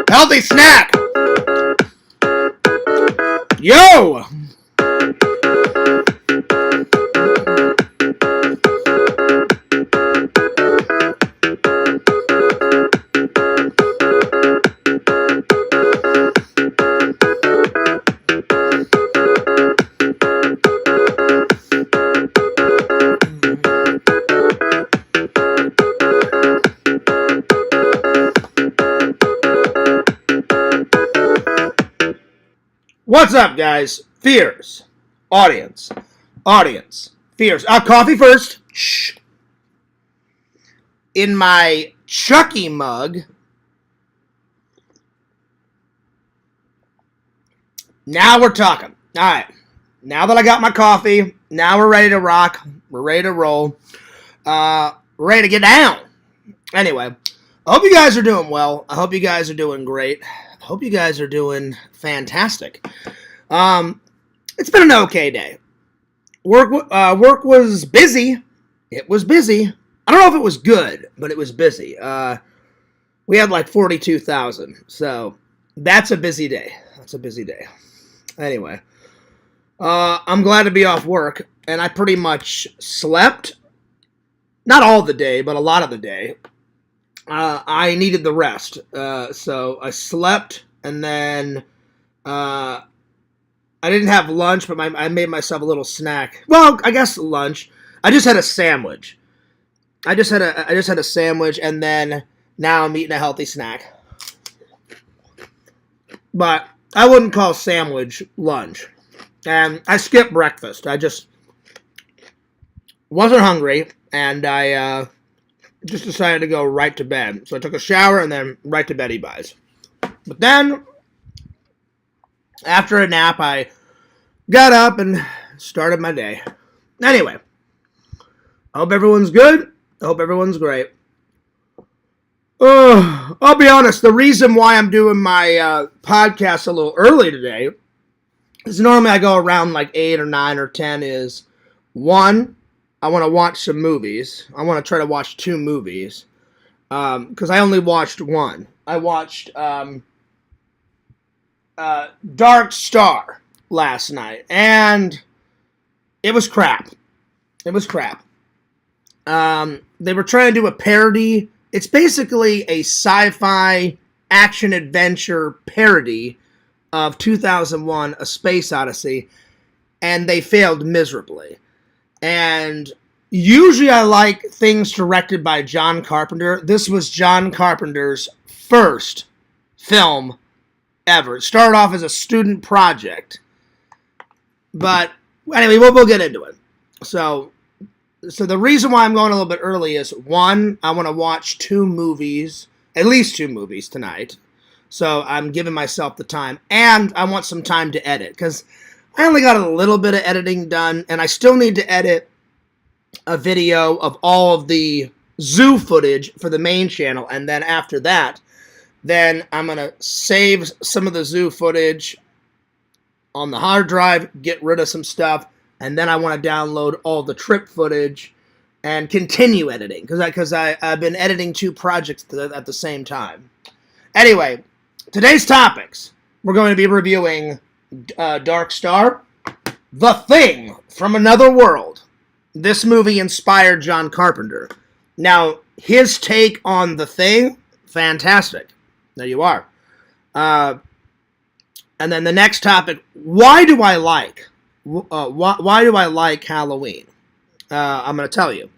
Healthy snack! Yo! What's up, guys? Fears. Audience. Fears. Coffee first. Shh. In my Chucky mug. Now we're talking. All right. Now that I got my coffee, now we're ready to rock. We're ready to roll. We're ready to get down. Anyway, I hope you guys are doing well. I hope you guys are doing great. I hope you guys are doing fantastic. It's been an okay day. Work was busy. It was busy. I don't know if it was good, but it was busy. We had like 42,000, so that's a busy day. Anyway, I'm glad to be off work, and I pretty much slept. Not all the day, but a lot of the day. I needed the rest, so I slept, and then I didn't have lunch, but I made myself a little snack. Well, I guess lunch. I just had a sandwich. I just had a sandwich, and then now I'm eating a healthy snack. But I wouldn't call sandwich lunch. And I skipped breakfast. I just wasn't hungry, and I just decided to go right to bed. So I took a shower and then right to bed, buys. But then, after a nap, I got up and started my day. Anyway, I hope everyone's good. I hope everyone's great. I'll be honest, the reason why I'm doing my podcast a little early today is normally I go around like 8 or 9 or 10 is, one, I want to watch some movies. I want to try to watch 2 movies. Because I only watched one. I watched Dark Star last night. And it was crap. They were trying to do a parody. It's basically a sci-fi action-adventure parody of 2001: A Space Odyssey. And they failed miserably. And usually I like things directed by John Carpenter. This was John Carpenter's first film ever. It started off as a student project. But anyway, we'll get into it. So the reason why I'm going a little bit early is, one, I want to watch 2 movies, at least 2 movies tonight. So I'm giving myself the time. And I want some time to edit, because I only got a little bit of editing done, and I still need to edit a video of all of the zoo footage for the main channel, and then after that, then I'm going to save some of the zoo footage on the hard drive, get rid of some stuff, and then I want to download all the trip footage and continue editing, because I've been editing 2 projects at the same time. Anyway, today's topics, we're going to be reviewing Dark Star, The Thing from Another World. This movie inspired John Carpenter. Now, his take on The Thing, fantastic. There you are. And then the next topic, why do I like Halloween? I'm going to tell you.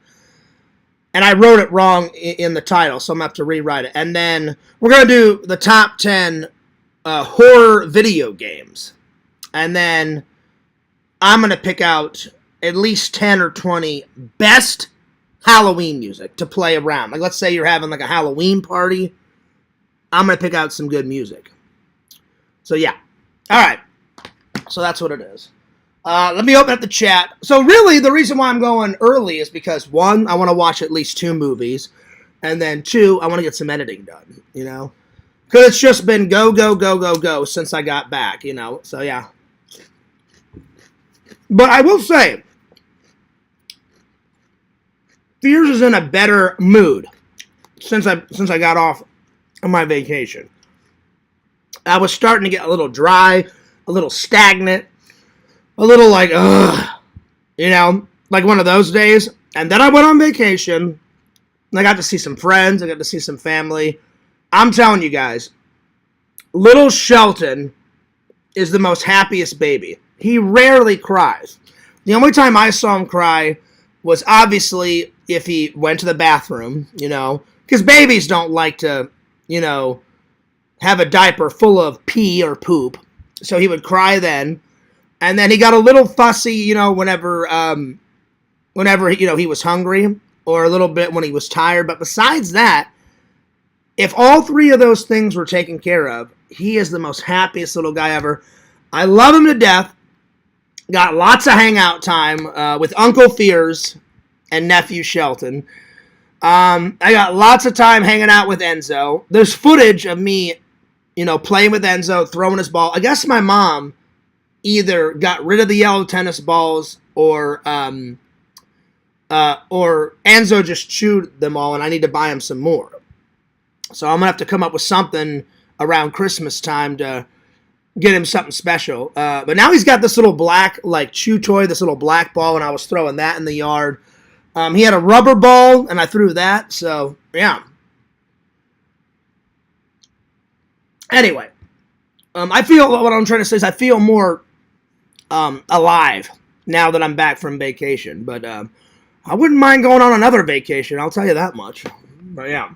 And I wrote it wrong in the title, so I'm going to have to rewrite it. And then we're going to do the top 10 horror video games. And then I'm going to pick out at least 10 or 20 best Halloween music to play around. Like, let's say you're having like a Halloween party. I'm going to pick out some good music. So, yeah. All right. So, that's what it is. Let me open up the chat. So, really, the reason why I'm going early is because, one, I want to watch at least 2 movies. And then, 2, I want to get some editing done, you know. Because it's just been go since I got back, you know. So, yeah. But I will say, Fears is in a better mood since I got off on my vacation. I was starting to get a little dry, a little stagnant, a little like, ugh, like one of those days. And then I went on vacation, and I got to see some friends, I got to see some family. I'm telling you guys, little Shelton is the most happiest baby. He rarely cries. The only time I saw him cry was obviously if he went to the bathroom, because babies don't like to, have a diaper full of pee or poop. So he would cry then. And then he got a little fussy, whenever he was hungry, or a little bit when he was tired. But besides that, if all three of those things were taken care of, he is the most happiest little guy ever. I love him to death. Got lots of hangout time with Uncle Fears and nephew Shelton. I got lots of time hanging out with Enzo. There's footage of me, playing with Enzo, throwing his ball. I guess my mom either got rid of the yellow tennis balls or Enzo just chewed them all, and I need to buy him some more. So I'm gonna have to come up with something around Christmas time to get him something special. But now he's got this little black chew toy, this little black ball, and I was throwing that in the yard. He had a rubber ball, and I threw that. So yeah. Anyway, I feel what I'm trying to say is I feel more alive now that I'm back from vacation. But I wouldn't mind going on another vacation. I'll tell you that much. But yeah.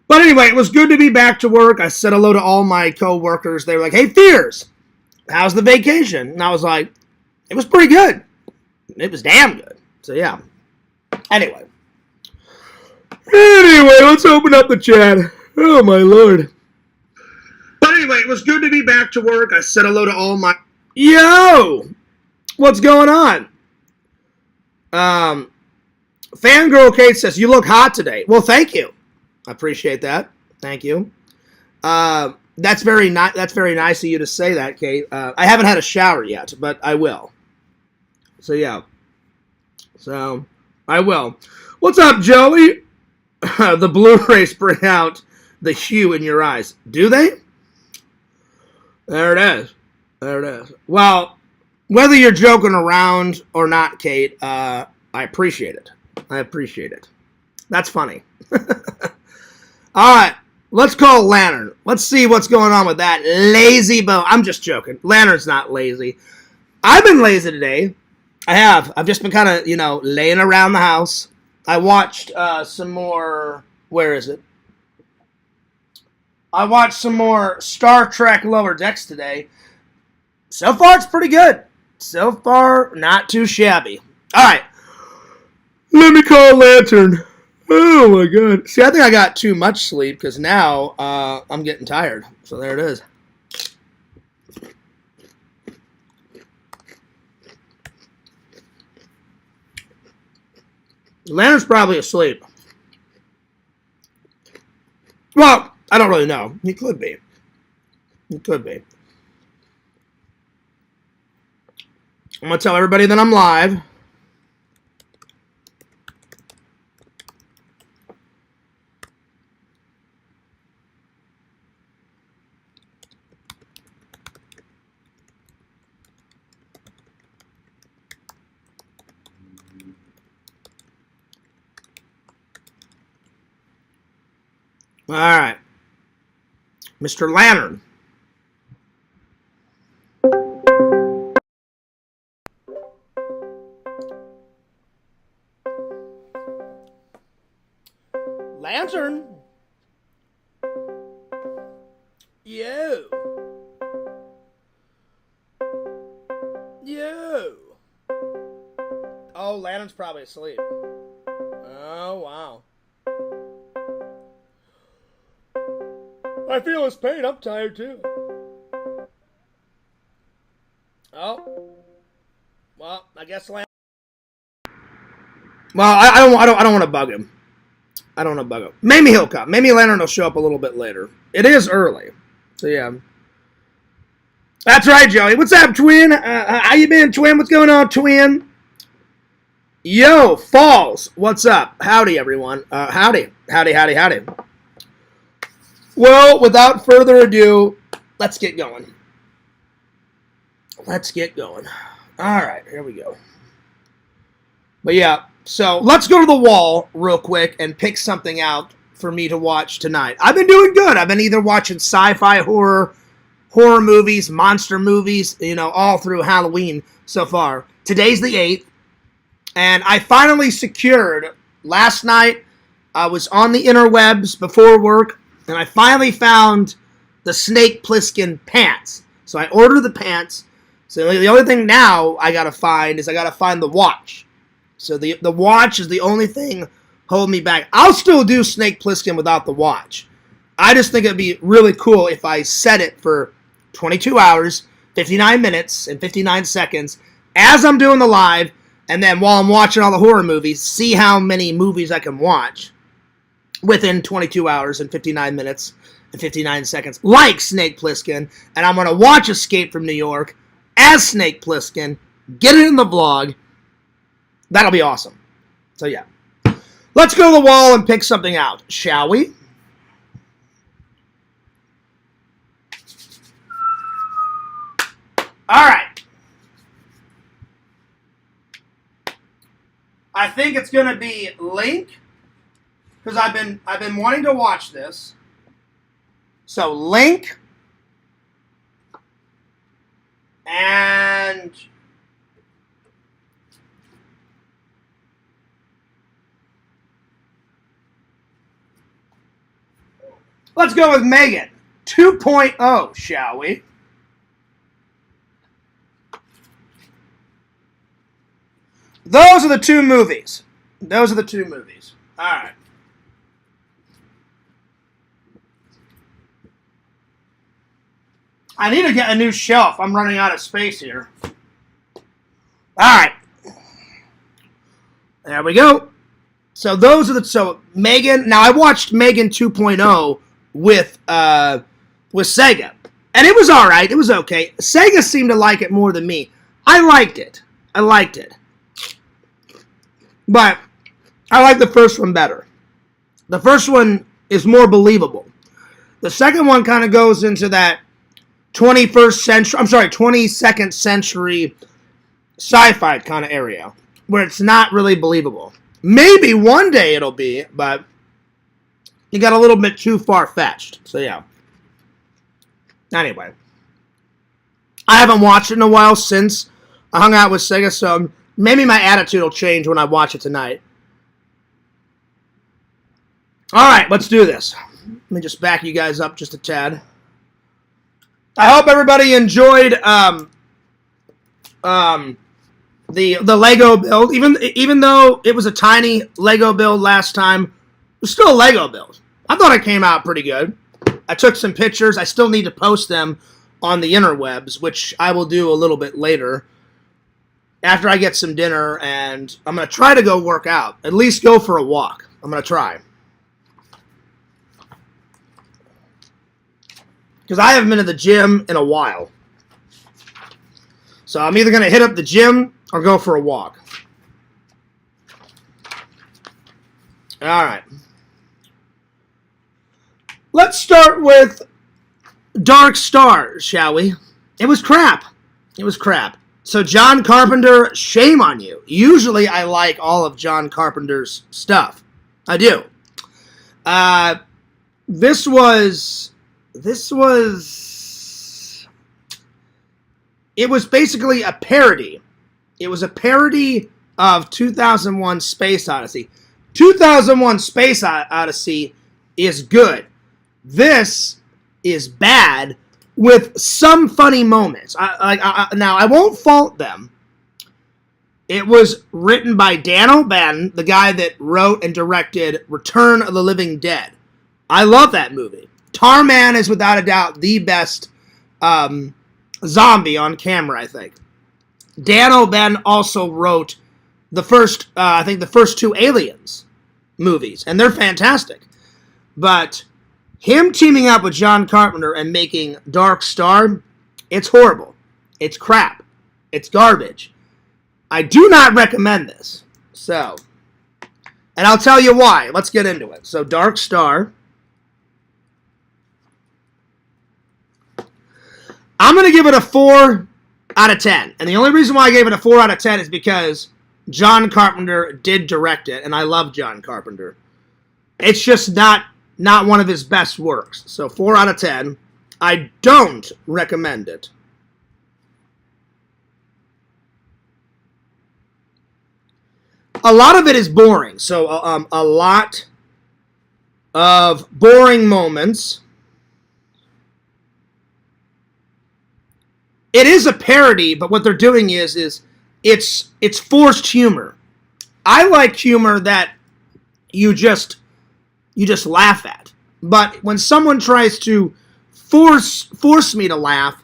But anyway, it was good to be back to work. I said hello to all my co-workers. They were like, "Hey, Fears, how's the vacation?" And I was like, "It was pretty good. It was damn good." So yeah. Anyway, let's open up the chat. Oh my lord. But anyway, it was good to be back to work. I said hello to all my... Yo! What's going on? Fangirl Kate says, "You look hot today." Well, thank you. I appreciate that. Thank you. That's very nice of you to say that, Kate. I haven't had a shower yet, but I will. So yeah. So I will. What's up, Joey? The Blu-rays bring out the hue in your eyes. Do they? There it is. There it is. Well, whether you're joking around or not, Kate, I appreciate it. I appreciate it. That's funny. All right, let's call Lantern. Let's see what's going on with that lazy bone. I'm just joking. Lantern's not lazy. I've been lazy today. I have. I've just been kind of, laying around the house. I watched some more... Where is it? I watched some more Star Trek Lower Decks today. So far, it's pretty good. So far, not too shabby. All right. Let me call Lantern. Oh, my God. See, I think I got too much sleep because now I'm getting tired. So there it is. Lantern's probably asleep. Well, I don't really know. He could be. He could be. I'm going to tell everybody that I'm live. All right. Mr. Lantern. Lantern? Yo. Oh, Lantern's probably asleep. Oh, wow. I feel his pain. I'm tired too. Oh, well, I guess. Well, I don't want to bug him. I don't want to bug him. Maybe he'll come. Maybe Lantern will show up a little bit later. It is early, so yeah. That's right, Joey. What's up, twin? How you been, twin? What's going on, twin? Yo, Falls. What's up? Howdy, everyone. Howdy. Well, without further ado, let's get going. All right, here we go. But yeah, so let's go to the wall real quick and pick something out for me to watch tonight. I've been doing good. I've been either watching sci-fi horror movies, monster movies, all through Halloween so far. Today's the 8th, and I finally secured, last night, I was on the interwebs before work, and I finally found the Snake Plissken pants. So I ordered the pants. So the only thing now I gotta find the watch. So the watch is the only thing holding me back. I'll still do Snake Plissken without the watch. I just think it'd be really cool if I set it for 22 hours, 59 minutes, and 59 seconds as I'm doing the live, and then while I'm watching all the horror movies, see how many movies I can watch within 22 hours and 59 minutes and 59 seconds, like Snake Plissken, and I'm going to watch Escape from New York as Snake Plissken, get it in the vlog. That'll be awesome. So yeah. Let's go to the wall and pick something out, shall we? All right. I think it's going to be Link, because I've been wanting to watch this. So Link and let's go with Megan 2.0, shall we? Those are the two movies. All right. I need to get a new shelf. I'm running out of space here. All right. There we go. So so Megan. Now I watched Megan 2.0 with Sega, and it was all right. It was okay. Sega seemed to like it more than me. I liked it. But I like the first one better. The first one is more believable. The second one kind of goes into that 22nd century sci-fi kind of area where it's not really believable. Maybe one day it'll be, but you got a little bit too far-fetched. So yeah. Anyway. I haven't watched it in a while since I hung out with Sega, so maybe my attitude will change when I watch it tonight. Alright, let's do this. Let me just back you guys up just a tad. I hope everybody enjoyed the Lego build. Even though it was a tiny Lego build last time, it was still a Lego build. I thought it came out pretty good. I took some pictures. I still need to post them on the interwebs, which I will do a little bit later after I get some dinner, and I'm going to try to go work out. At least go for a walk. I'm going to try. Because I haven't been to the gym in a while. So I'm either going to hit up the gym or go for a walk. Alright. Let's start with Dark Star, shall we? It was crap. So John Carpenter, shame on you. Usually I like all of John Carpenter's stuff. I do. This was basically a parody. It was a parody of 2001 Space Odyssey. 2001 Space Odyssey is good. This is bad with some funny moments. Now, I won't fault them. It was written by Dan O'Bannon, the guy that wrote and directed Return of the Living Dead. I love that movie. Tarman is without a doubt the best zombie on camera, I think. Dan O'Bannon also wrote the first two Aliens movies, and they're fantastic. But him teaming up with John Carpenter and making Dark Star, It's horrible. It's crap. It's garbage. I do not recommend this. So, and I'll tell you why. Let's get into it. So, Dark Star. I'm going to give it a 4 out of 10. And the only reason why I gave it a 4 out of 10 is because John Carpenter did direct it, and I love John Carpenter. It's just not one of his best works. So 4 out of 10. I don't recommend it. A lot of it is boring. So a lot of boring moments. It is a parody, but what they're doing is it's forced humor. I like humor that you just laugh at. But when someone tries to force me to laugh,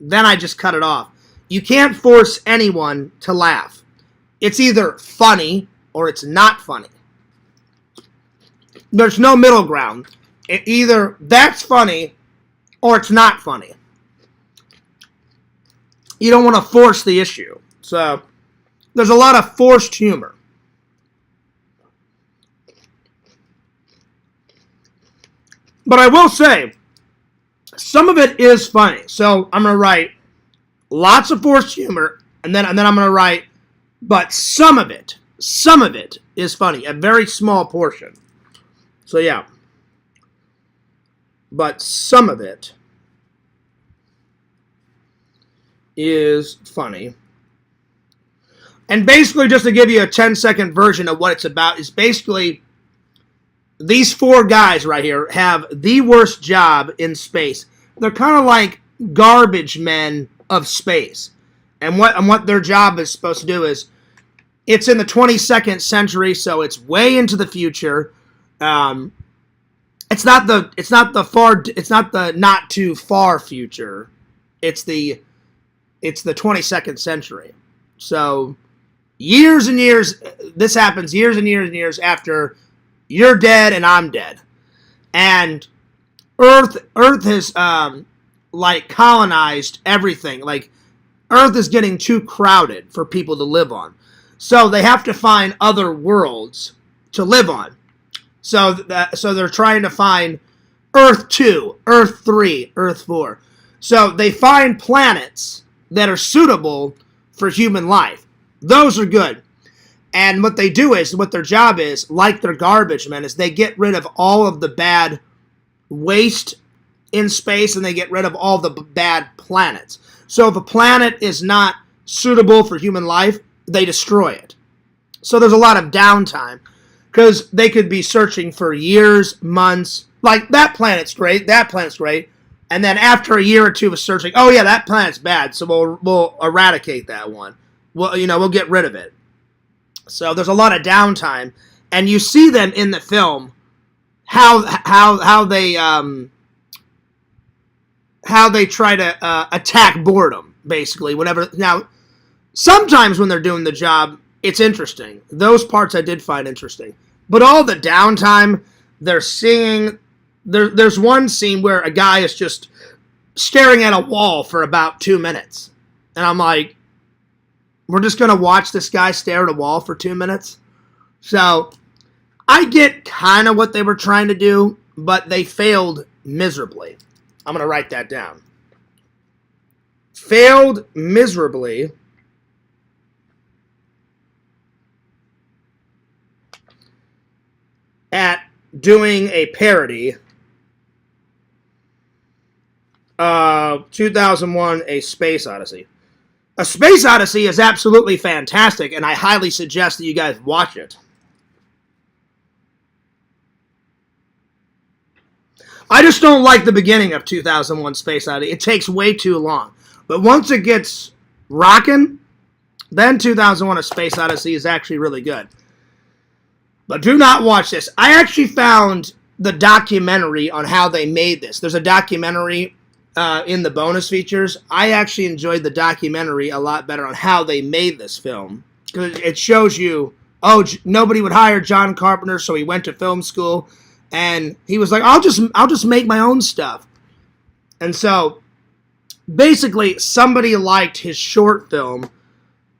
then I just cut it off. You can't force anyone to laugh. It's either funny or it's not funny. There's no middle ground. Either that's funny or it's not funny. You don't want to force the issue. So, there's a lot of forced humor. But I will say, some of it is funny. So, I'm going to write lots of forced humor, and then I'm going to write, but some of it is funny. A very small portion. So, yeah. But some of it is funny. And basically, just to give you a 10-second version of what it's about, is basically these 4 guys right here have the worst job in space. They're kind of like garbage men of space. And what their job is supposed to do is, it's in the 22nd century, so it's way into the future. It's not the not too far future. It's the 22nd century. So, years and years, this happens years and years and years after you're dead and I'm dead. And Earth has, colonized everything. Like, Earth is getting too crowded for people to live on. So, they have to find other worlds to live on. So they're trying to find Earth 2, Earth 3, Earth 4. So, they find planets that are suitable for human life. Those are good. And what they do is, what their job is, like their garbage men, is they get rid of all of the bad waste in space, and they get rid of all the bad planets. So if a planet is not suitable for human life, they destroy it. So there's a lot of downtime, because they could be searching for years, months, like, that planet's great, and then after a year or two of searching, oh yeah, that planet's bad, so we'll eradicate that one. We'll get rid of it. So there's a lot of downtime, and you see them in the film how they try to attack boredom, basically. Whatever. Now, sometimes when they're doing the job, it's interesting. Those parts I did find interesting, but all the downtime, they're singing. There's one scene where a guy is just staring at a wall for about 2 minutes. And I'm like, we're just going to watch this guy stare at a wall for 2 minutes? So, I get kind of what they were trying to do, but they failed miserably. I'm going to write that down. Failed miserably at doing a parody of 2001: A Space Odyssey. A Space Odyssey is absolutely fantastic, and I highly suggest that you guys watch it. I just don't like the beginning of 2001: Space Odyssey. It takes way too long. But once it gets rocking, then 2001: A Space Odyssey is actually really good. But do not watch this. I actually found the documentary on how they made this. There's a documentary in the bonus features. I actually enjoyed the documentary a lot better on how they made this film. Because it shows you, nobody would hire John Carpenter, so he went to film school. And he was like, I'll just make my own stuff. And so basically somebody liked his short film,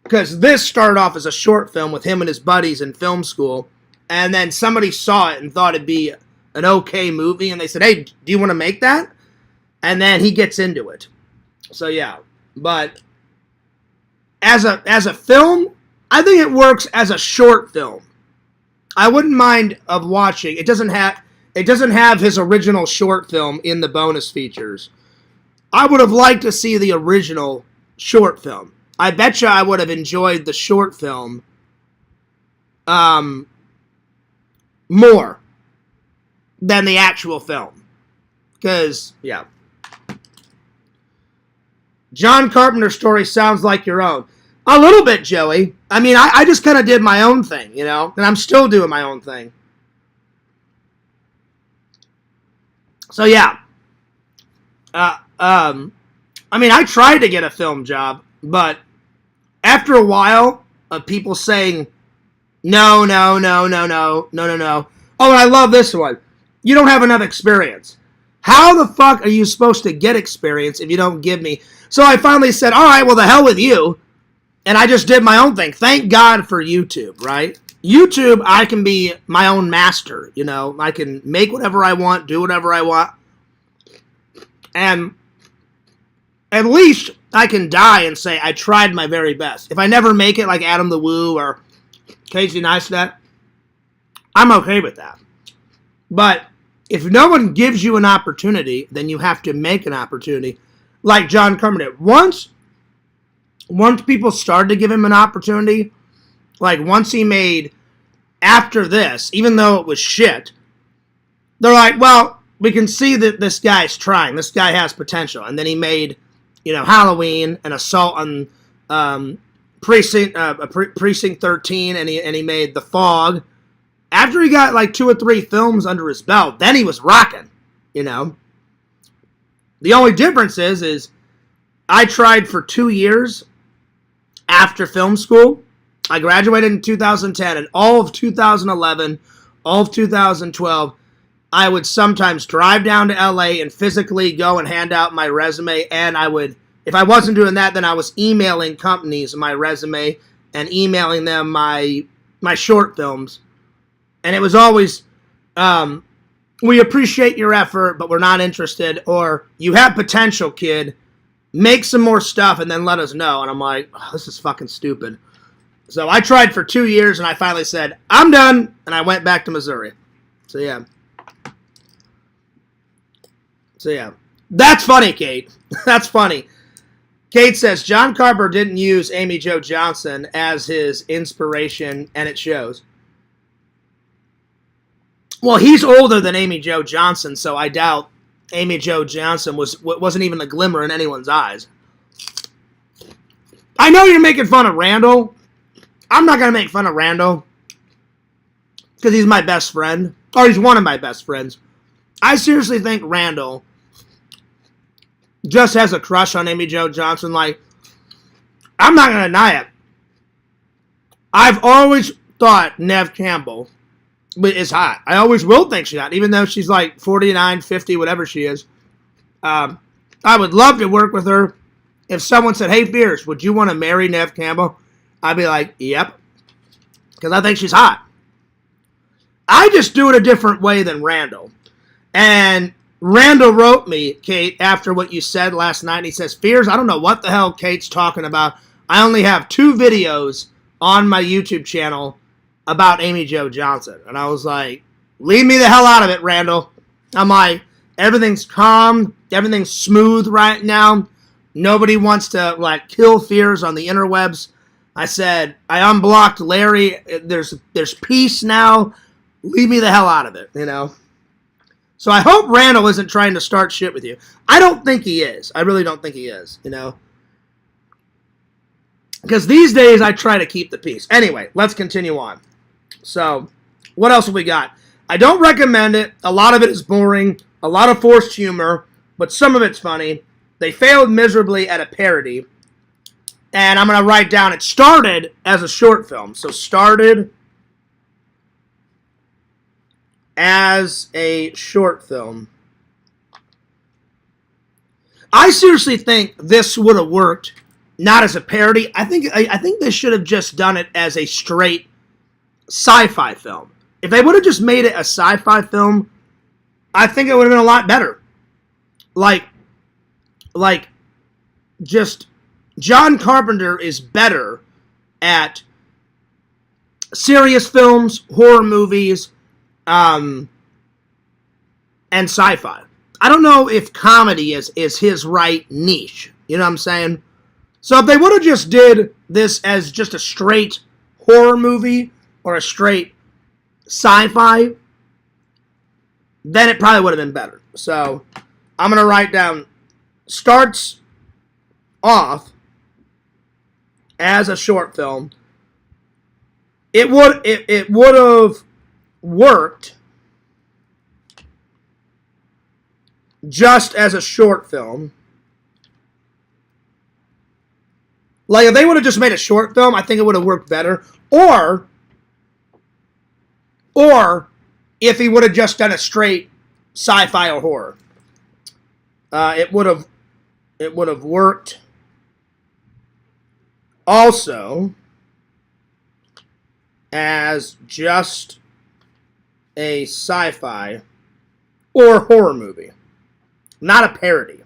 because this started off as a short film with him and his buddies in film school, and then somebody saw it and thought it'd be an okay movie, and they said, hey, do you want to make that? And then he gets into it. So yeah, but as a film, I think it works as a short film. I wouldn't mind of watching. It doesn't have his original short film in the bonus features. I would have liked to see the original short film. I bet you I would have enjoyed the short film more than the actual film. Because, yeah. John Carpenter's story sounds like your own. A little bit, Joey. I mean, I just kind of did my own thing, you know? And I'm still doing my own thing. So, yeah. I mean, I tried to get a film job, but after a while of people saying, no. Oh, and I love this one. You don't have enough experience. How the fuck are you supposed to get experience if you don't give me? So I finally said, all right, well, the hell with you. And I just did my own thing. Thank God for YouTube, right? YouTube, I can be my own master, you know. I can make whatever I want, do whatever I want. And at least I can die and say I tried my very best. If I never make it like Adam the Woo or Casey Neistat, I'm okay with that. But if no one gives you an opportunity, then you have to make an opportunity. Like John Carpenter did. Once people started to give him an opportunity, like once he made After This, even though it was shit, they're like, well, we can see that this guy's trying. This guy has potential. And then he made, you know, Halloween, and Assault on Precinct 13, and he made The Fog. After he got like 2 or 3 films under his belt, then he was rocking, you know. The only difference is I tried for 2 years after film school. I graduated in 2010, and all of 2011, all of 2012, I would sometimes drive down to LA and physically go and hand out my resume, and I would, if I wasn't doing that, then I was emailing companies my resume and emailing them my short films. And it was always, we appreciate your effort, but we're not interested, or you have potential, kid. Make some more stuff and then let us know. And I'm like, oh, this is fucking stupid. So I tried for 2 years, and I finally said, I'm done, and I went back to Missouri. So yeah. That's funny, Kate. That's funny. Kate says, John Carpenter didn't use Amy Jo Johnson as his inspiration, and it shows. Well, he's older than Amy Jo Johnson, so I doubt Amy Jo Johnson wasn't even a glimmer in anyone's eyes. I know you're making fun of Randall. I'm not going to make fun of Randall because he's my best friend, or he's one of my best friends. I seriously think Randall just has a crush on Amy Jo Johnson. Like, I'm not going to deny it. I've always thought Neve Campbell is hot. I always will think she's hot, even though she's like 49, 50, whatever she is. I would love to work with her. If someone said, hey, Fierce, would you want to marry Neve Campbell? I'd be like, yep. Because I think she's hot. I just do it a different way than Randall. And Randall wrote me, Kate, after what you said last night. And he says, Fierce, I don't know what the hell Kate's talking about. I only have 2 videos on my YouTube channel about Amy Jo Johnson. And I was like, leave me the hell out of it, Randall. I'm like, everything's calm. Everything's smooth right now. Nobody wants to, like, kill Fierce on the interwebs. I said, I unblocked Larry. There's peace now. Leave me the hell out of it, you know. So I hope Randall isn't trying to start shit with you. I don't think he is. I really don't think he is, you know. Because these days I try to keep the peace. Anyway, let's continue on. So, what else have we got? I don't recommend it. A lot of it is boring. A lot of forced humor. But some of it's funny. They failed miserably at a parody. And I'm going to write down, it started as a short film. So, started as a short film. I seriously think this would have worked not as a parody. I think they should have just done it as a straight sci-fi film. If they would have just made it a sci-fi film, I think it would have been a lot better. Like just John Carpenter is better at serious films, horror movies, and sci-fi. I don't know if comedy is his right niche. You know what I'm saying? So if they would have just did this as just a straight horror movie or a straight sci-fi, then it probably would have been better. So I'm going to write down, starts off as a short film. It would have worked just as a short film. Like, if they would have just made a short film, I think it would have worked better. Or if he would have just done a straight sci-fi or horror, it would have worked. Also, as just a sci-fi or horror movie, not a parody.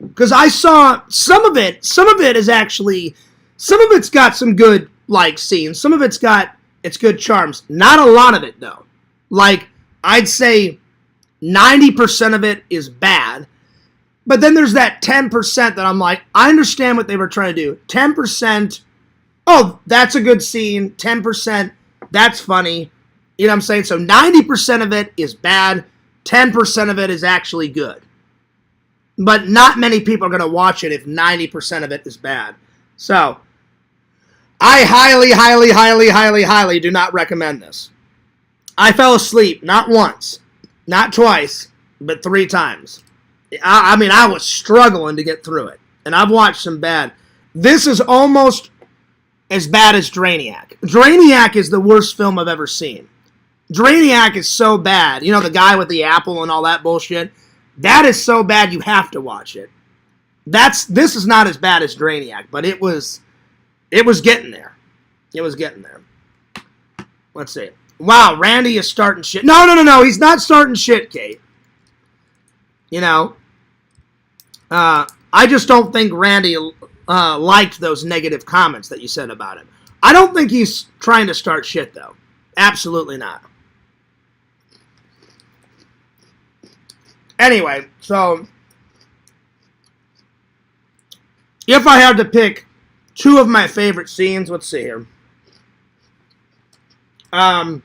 Because I saw some of it is actually, some of it's got some good, like, scenes. Some of it's got its good charms. Not a lot of it, though. Like, I'd say 90% of it is bad. But then there's that 10% that I'm like, I understand what they were trying to do. 10%, oh, that's a good scene. 10%, that's funny. You know what I'm saying? So 90% of it is bad. 10% of it is actually good. But not many people are going to watch it if 90% of it is bad. So, I highly do not recommend this. I fell asleep, not once, not twice, but 3 times. I mean, I was struggling to get through it. And I've watched some bad. This is almost as bad as Drainiac. Drainiac is the worst film I've ever seen. Drainiac is so bad. You know, the guy with the apple and all that bullshit? That is so bad you have to watch it. This is not as bad as Drainiac, but it was getting there. It was getting there. Let's see. Wow, Randy is starting shit. No, he's not starting shit, Kate. You know, I just don't think Randy liked those negative comments that you said about him. I don't think he's trying to start shit, though. Absolutely not. Anyway, so if I had to pick 2 of my favorite scenes, let's see here. Let's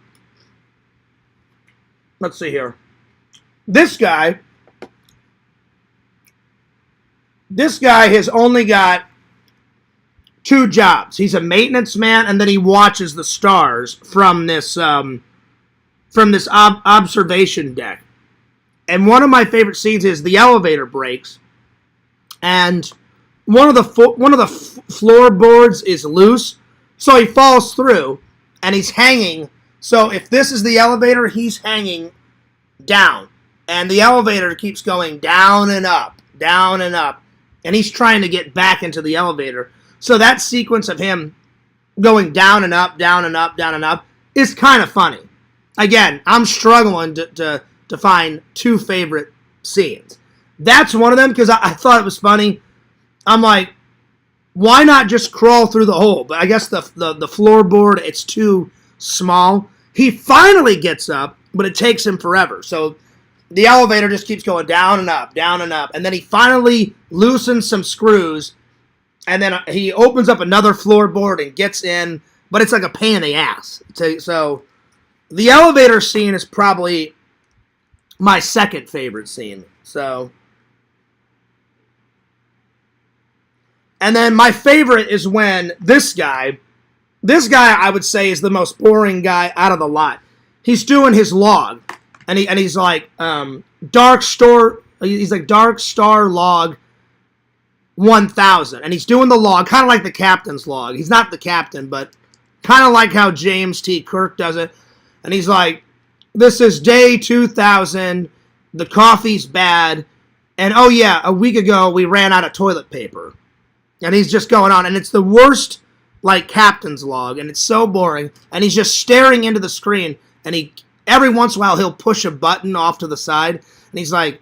see here. This guy has only got 2 jobs. He's a maintenance man, and then he watches the stars from this observation deck. And one of my favorite scenes is the elevator breaks, and one of the floorboards is loose, so he falls through, and he's hanging. So if this is the elevator, he's hanging down, and the elevator keeps going down and up, and he's trying to get back into the elevator. So that sequence of him going down and up is kind of funny. Again, I'm struggling to find 2 favorite scenes. That's one of them, because I thought it was funny. I'm like, why not just crawl through the hole? But I guess the floorboard, it's too small. He finally gets up, but it takes him forever. So the elevator just keeps going down and up. And then he finally loosens some screws, and then he opens up another floorboard and gets in, but it's like a pain in the ass. So the elevator scene is probably my second favorite scene. So, and then my favorite is when this guy I would say is the most boring guy out of the lot. He's doing his log, and he's like Dark Star Log 1000, and he's doing the log kind of like the captain's log. He's not the captain, but kind of like how James T. Kirk does it. And he's like, this is day 2000, the coffee's bad, And oh yeah, a week ago we ran out of toilet paper. And he's just going on, and it's the worst, like, captain's log, and it's so boring, and he's just staring into the screen, and he, every once in a while, he'll push a button off to the side, and he's like,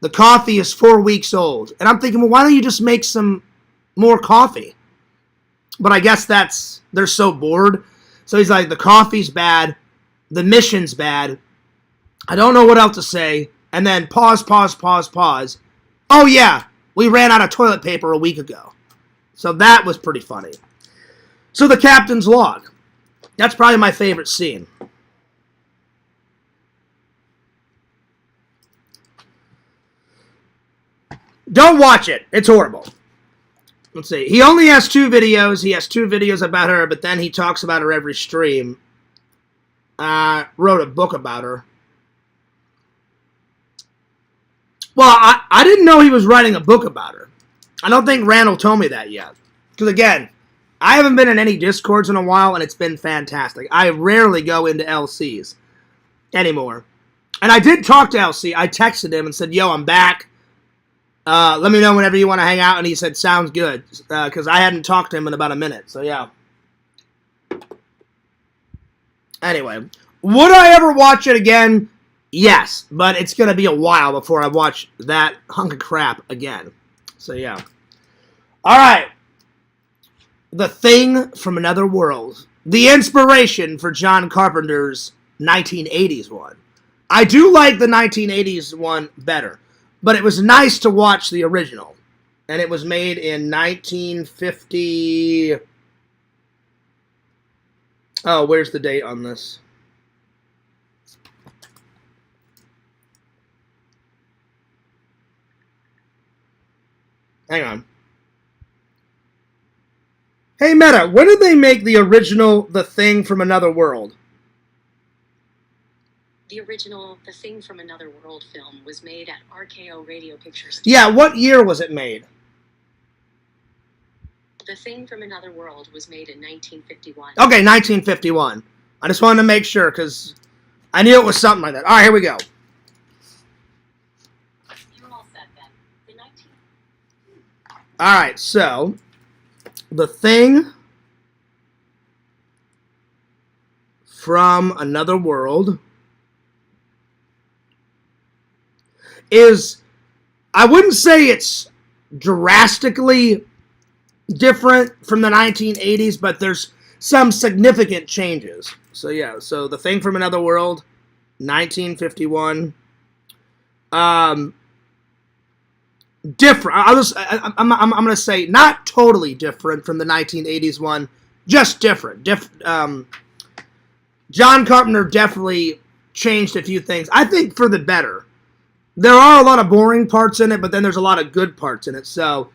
the coffee is 4 weeks old. And I'm thinking, well, why don't you just make some more coffee? But I guess they're so bored. So he's like, the coffee's bad, the mission's bad, I don't know what else to say, and then pause. Oh yeah, we ran out of toilet paper a week ago. So that was pretty funny. So the captain's log. That's probably my favorite scene. Don't watch it. It's horrible. Let's see. He only has 2 videos. He has 2 videos about her, but then he talks about her every stream. Wrote a book about her. Well, I didn't know he was writing a book about her. I don't think Randall told me that yet. Because, again, I haven't been in any Discords in a while, and it's been fantastic. I rarely go into LCs anymore. And I did talk to LC. I texted him and said, yo, I'm back. Let me know whenever you want to hang out. And he said, sounds good. Because I hadn't talked to him in about a minute. So, yeah. Anyway, would I ever watch it again? Yes, but it's going to be a while before I watch that hunk of crap again. So, yeah. All right. The Thing from Another World. The inspiration for John Carpenter's 1980s one. I do like the 1980s one better, but it was nice to watch the original. And it was made in 1950... Oh, where's the date on this? Hang on. Hey, Meta, when did they make the original The Thing from Another World? The original The Thing from Another World film was made at RKO Radio Pictures. Yeah, what year was it made? The Thing from Another World was made in 1951. Okay, 1951. I just wanted to make sure, because I knew it was something like that. All right, here we go. You're all set then. The 19... All right, so The Thing from Another World is, I wouldn't say it's drastically different from the 1980s, but there's some significant changes. So yeah, so The Thing from Another World, 1951. Different. I'm going to say not totally different from the 1980s one, just different. John Carpenter definitely changed a few things. I think for the better. There are a lot of boring parts in it, but then there's a lot of good parts in it. So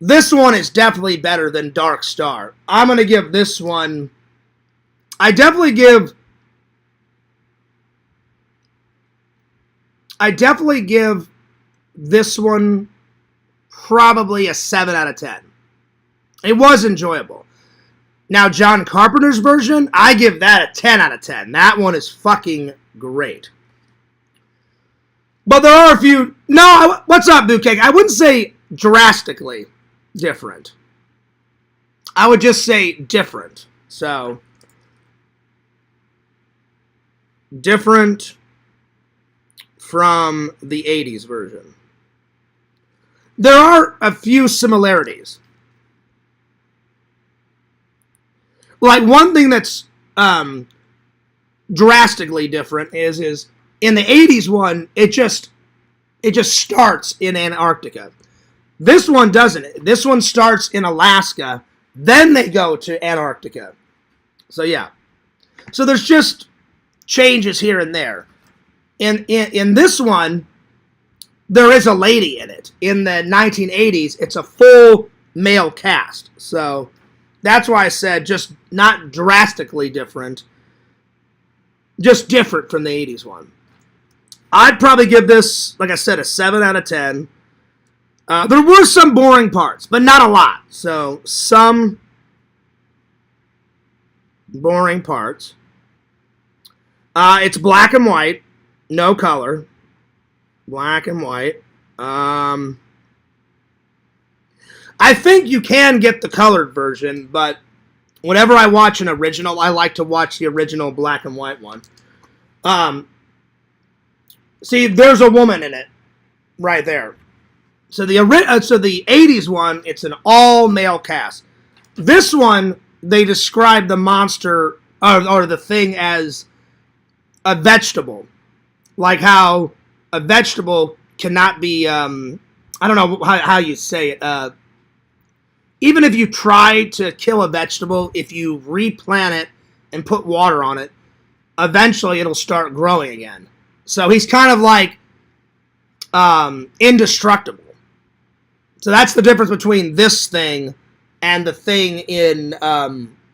this one is definitely better than Dark Star. I'm going to give this one... I definitely give this one probably a 7 out of 10. It was enjoyable. Now, John Carpenter's version, I give that a 10 out of 10. That one is fucking great. But there are a few... No, what's up, Bootcake? I wouldn't say drastically different. I would just say different. So, different from the 80s version. There are a few similarities. Like, one thing that's drastically different is in the 80s one, it just starts in Antarctica. This one doesn't. This one starts in Alaska, then they go to Antarctica. So yeah. So there's just changes here and there. In this one, there is a lady in it. In the 1980s, it's a full male cast. So that's why I said just not drastically different. Just different from the 80s one. I'd probably give this, like I said, a 7 out of 10. There were some boring parts, but not a lot. So, some boring parts. It's black and white, no color. Black and white. I think you can get the colored version, but whenever I watch an original, I like to watch the original black and white one. See, there's a woman in it right there. So the 80s one, it's an all-male cast. This one, they describe the monster or the thing as a vegetable. Like how a vegetable cannot be, I don't know how you say it. Even if you try to kill a vegetable, if you replant it and put water on it, eventually it'll start growing again. So he's kind of like indestructible. So that's the difference between this thing and the thing in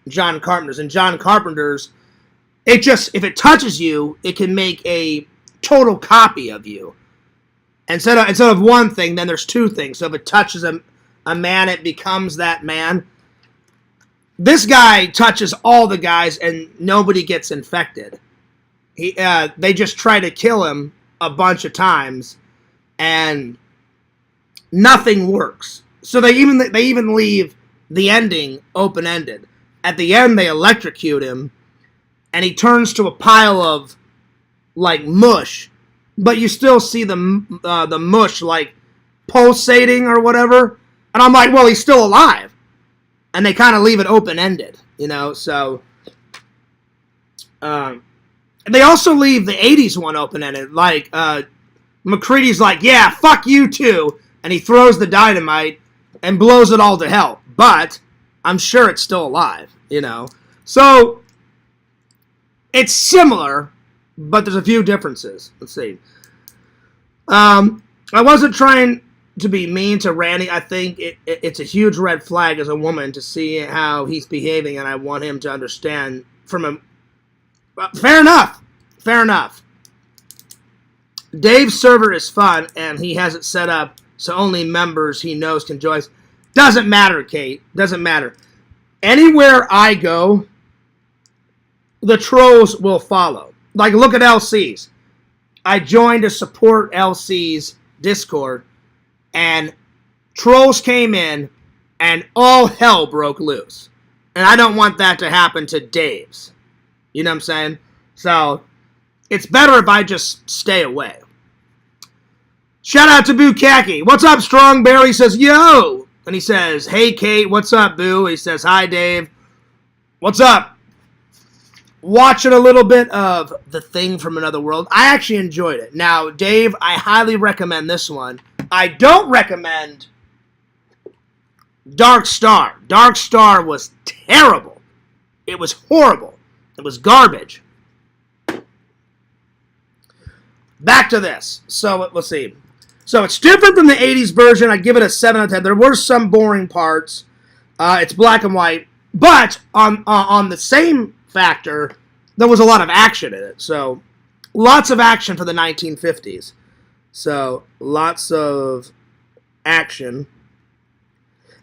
John Carpenter's. In John Carpenter's, it just, if it touches you, it can make a total copy of you. Instead of one thing, then there's two things. So if it touches a man, it becomes that man. This guy touches all the guys and nobody gets infected. They just try to kill him a bunch of times and nothing works. So they even leave the ending open-ended. At the end, they electrocute him and he turns to a pile of like mush, but you still see the mush like pulsating or whatever. And I'm like, well, he's still alive. And they kind of leave it open-ended, you know, so they also leave the 80s one open-ended. Like, McCready's like, yeah, fuck you too. And he throws the dynamite and blows it all to hell. But I'm sure it's still alive, you know. So it's similar, but there's a few differences. Let's see. I wasn't trying to be mean to Randy. I think it's a huge red flag as a woman to see how he's behaving, and I want him to understand from him. Fair enough. Fair enough. Dave's server is fun, and he has it set up so only members he knows can join. Doesn't matter, Kate. Doesn't matter. Anywhere I go, the trolls will follow. Like, look at LC's. I joined to support LC's Discord, and trolls came in, and all hell broke loose. And I don't want that to happen to Dave's. You know what I'm saying? So, it's better if I just stay away. Shout out to Boo Khaki. What's up, Strong Bear? He says, yo! And he says, hey, Kate, what's up, Boo? He says, hi, Dave. What's up? Watching a little bit of The Thing from Another World. I actually enjoyed it. Now, Dave, I highly recommend this one. I don't recommend Dark Star. Dark Star was terrible. It was horrible. It was garbage. Back to this. So, let's see. So, it's different from the 80s version. I'd give it a 7 out of 10. There were some boring parts. It's black and white. But, on the same factor, there was a lot of action in it. So, lots of action for the 1950s. So, lots of action.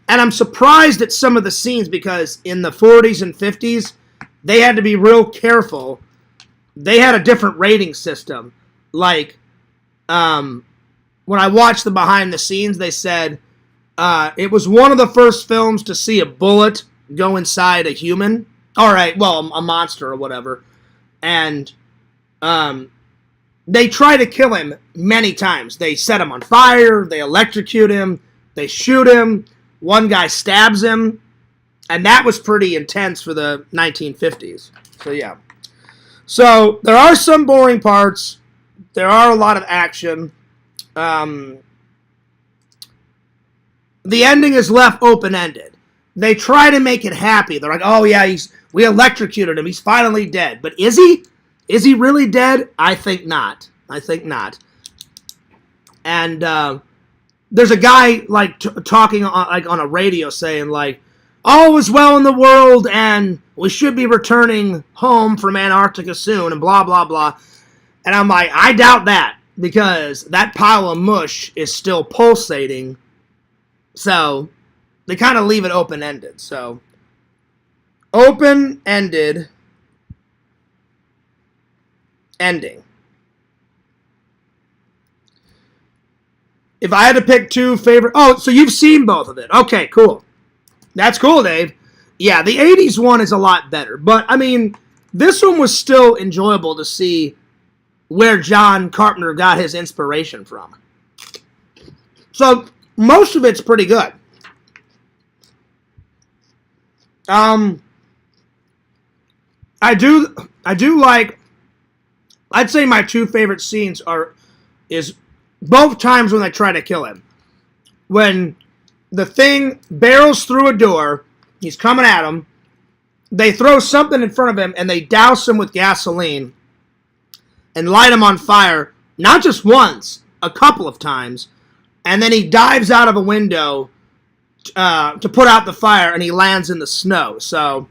And I'm surprised at some of the scenes because in the 40s and 50s, they had to be real careful. They had a different rating system. Like, when I watched the behind the scenes, they said it was one of the first films to see a bullet go inside a human. All right, well, a monster or whatever. And they try to kill him many times. They set him on fire. They electrocute him. They shoot him. One guy stabs him. And that was pretty intense for the 1950s. So, yeah. So, there are some boring parts. There are a lot of action. The ending is left open-ended. They try to make it happy. They're like, oh, yeah, we electrocuted him. He's finally dead. But is he? Is he really dead? I think not. I think not. And there's a guy like talking on a radio saying like, all is well in the world and we should be returning home from Antarctica soon and blah, blah, blah. And I'm like, I doubt that because that pile of mush is still pulsating. So they kind of leave it open-ended. So open-ended ending. If I had to pick two favorite... Oh, so you've seen both of it. Okay, cool. That's cool, Dave. Yeah, the 80s one is a lot better. But, I mean, this one was still enjoyable to see where John Carpenter got his inspiration from. So, most of it's pretty good. I do like... I'd say my two favorite scenes is both times when they try to kill him. When the thing barrels through a door, he's coming at him, they throw something in front of him, and they douse him with gasoline and light him on fire, not just once, a couple of times, and then he dives out of a window to put out the fire, and he lands in the snow. So,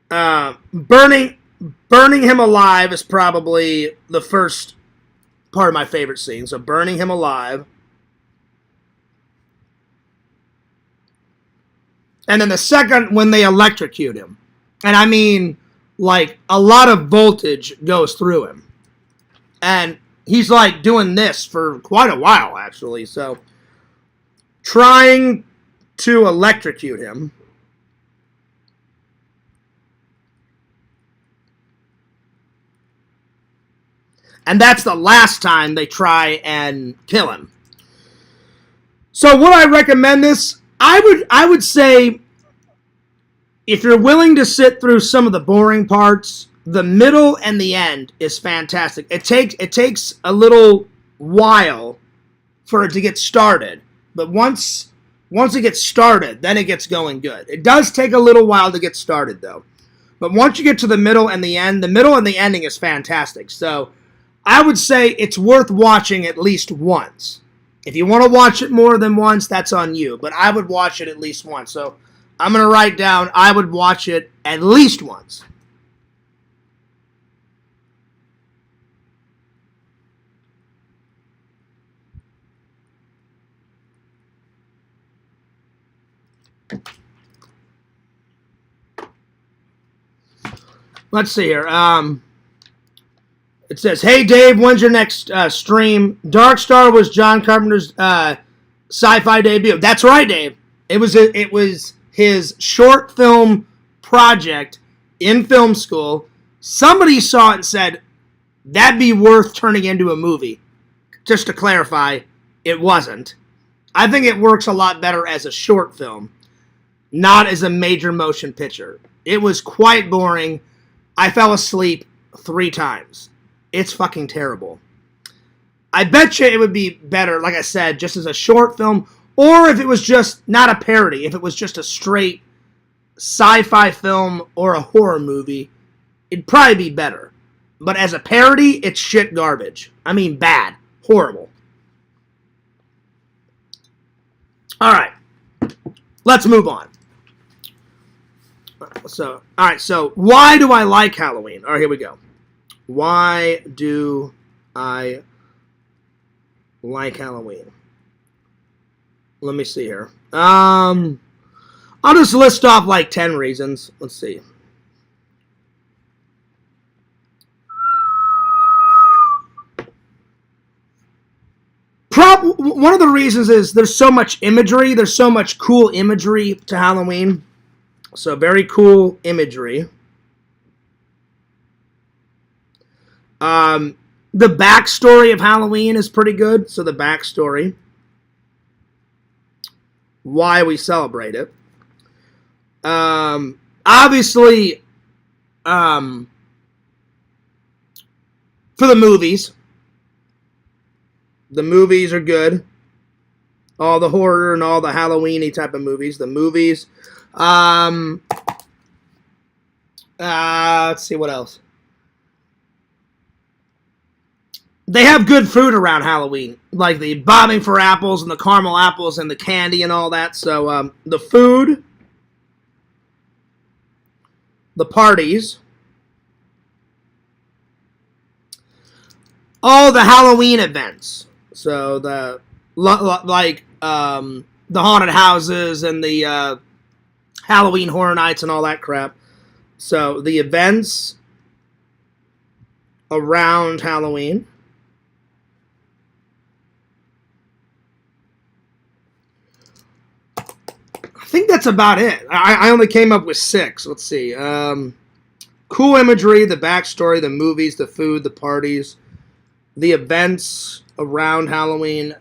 burning him alive is probably the first part of my favorite scene. So burning him alive. And then the second, when they electrocute him. And I mean, like, a lot of voltage goes through him. And he's, like, doing this for quite a while, actually. So, trying to electrocute him. And that's the last time they try and kill him. So would I recommend this? I would say if you're willing to sit through some of the boring parts, the middle and the end is fantastic. It takes a little while for it to get started, but once it gets started, then it gets going good. It does take a little while to get started though. But once you get to the middle and the end, the middle and the ending is fantastic. So I would say it's worth watching at least once. If you want to watch it more than once, that's on you. But I would watch it at least once. So I'm going to write down I would watch it at least once. Let's see here. It says, "Hey Dave, when's your next stream?" Dark Star was John Carpenter's sci-fi debut. That's right, Dave. It was his short film project in film school. Somebody saw it and said, that'd be worth turning into a movie. Just to clarify, it wasn't. I think it works a lot better as a short film, not as a major motion picture. It was quite boring. I fell asleep 3 times. It's fucking terrible. I bet you it would be better, like I said, just as a short film, or if it was just not a parody, if it was just a straight sci-fi film or a horror movie, it'd probably be better. But as a parody, it's shit garbage. I mean, bad. Horrible. Alright. Let's move on. Alright, so why do I like Halloween? Alright, here we go. Why do I like Halloween? Let me see here. I'll just list off like 10 reasons. Let's see. One of the reasons is there's so much imagery. There's so much cool imagery to Halloween. So very cool imagery. The backstory of Halloween is pretty good. So the backstory. Why we celebrate it. Obviously, for the movies. The movies are good. All the horror and all the Halloween-y type of movies. The movies. Let's see what else. They have good food around Halloween, like the bobbing for apples and the caramel apples and the candy and all that. So the food, the parties, all the Halloween events. So the haunted houses and the Halloween Horror Nights and all that crap. So the events around Halloween. think that's about it. I only came up with 6. Let's see. Cool imagery, the backstory, the movies, the food, the parties, the events around Halloween.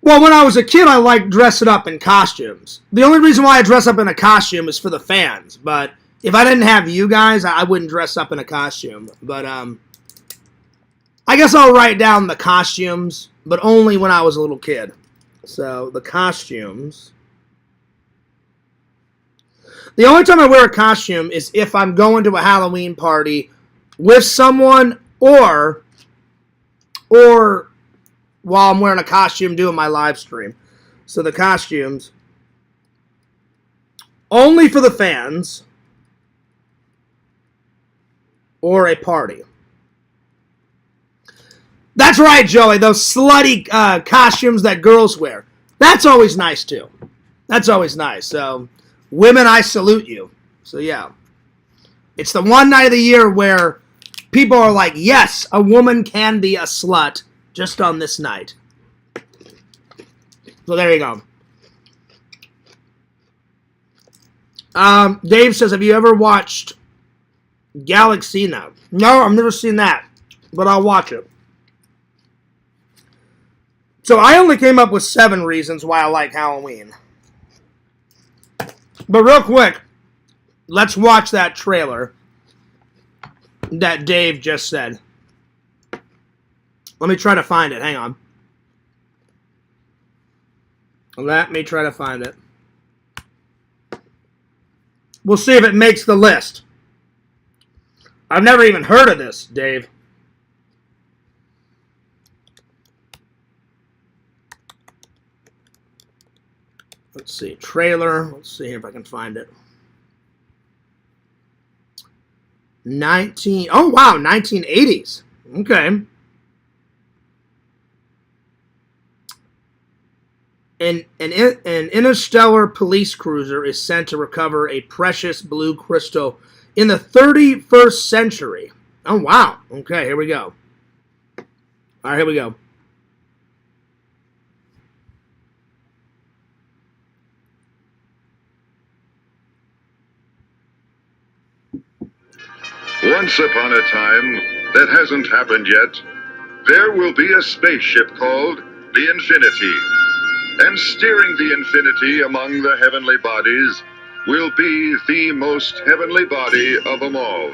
Well, when I was a kid, I liked dressing up in costumes. The only reason why I dress up in a costume is for the fans. But if I didn't have you guys, I wouldn't dress up in a costume. But I guess I'll write down the costumes, but only when I was a little kid. So the costumes. The only time I wear a costume is if I'm going to a Halloween party with someone, or while I'm wearing a costume doing my live stream. So the costumes, only for the fans, or a party. That's right, Joey, those slutty costumes that girls wear. That's always nice, too. That's always nice. So, women, I salute you. So, yeah. It's the one night of the year where people are like, yes, a woman can be a slut. Just on this night. So there you go. Dave says, have you ever watched Galaxina? No, I've never seen that. But I'll watch it. So I only came up with 7 reasons why I like Halloween. But real quick, let's watch that trailer that Dave just said. Let me try to find it. Hang on. Let me try to find it. We'll see if it makes the list. I've never even heard of this, Dave. Let's see. Trailer. Let's see if I can find it. Oh, wow. 1980s. Okay. An interstellar police cruiser is sent to recover a precious blue crystal in the 31st century. Oh, wow. Okay, here we go. All right, here we go. Once upon a time, that hasn't happened yet, there will be a spaceship called the Infinity. And steering the Infinity among the heavenly bodies will be the most heavenly body of them all,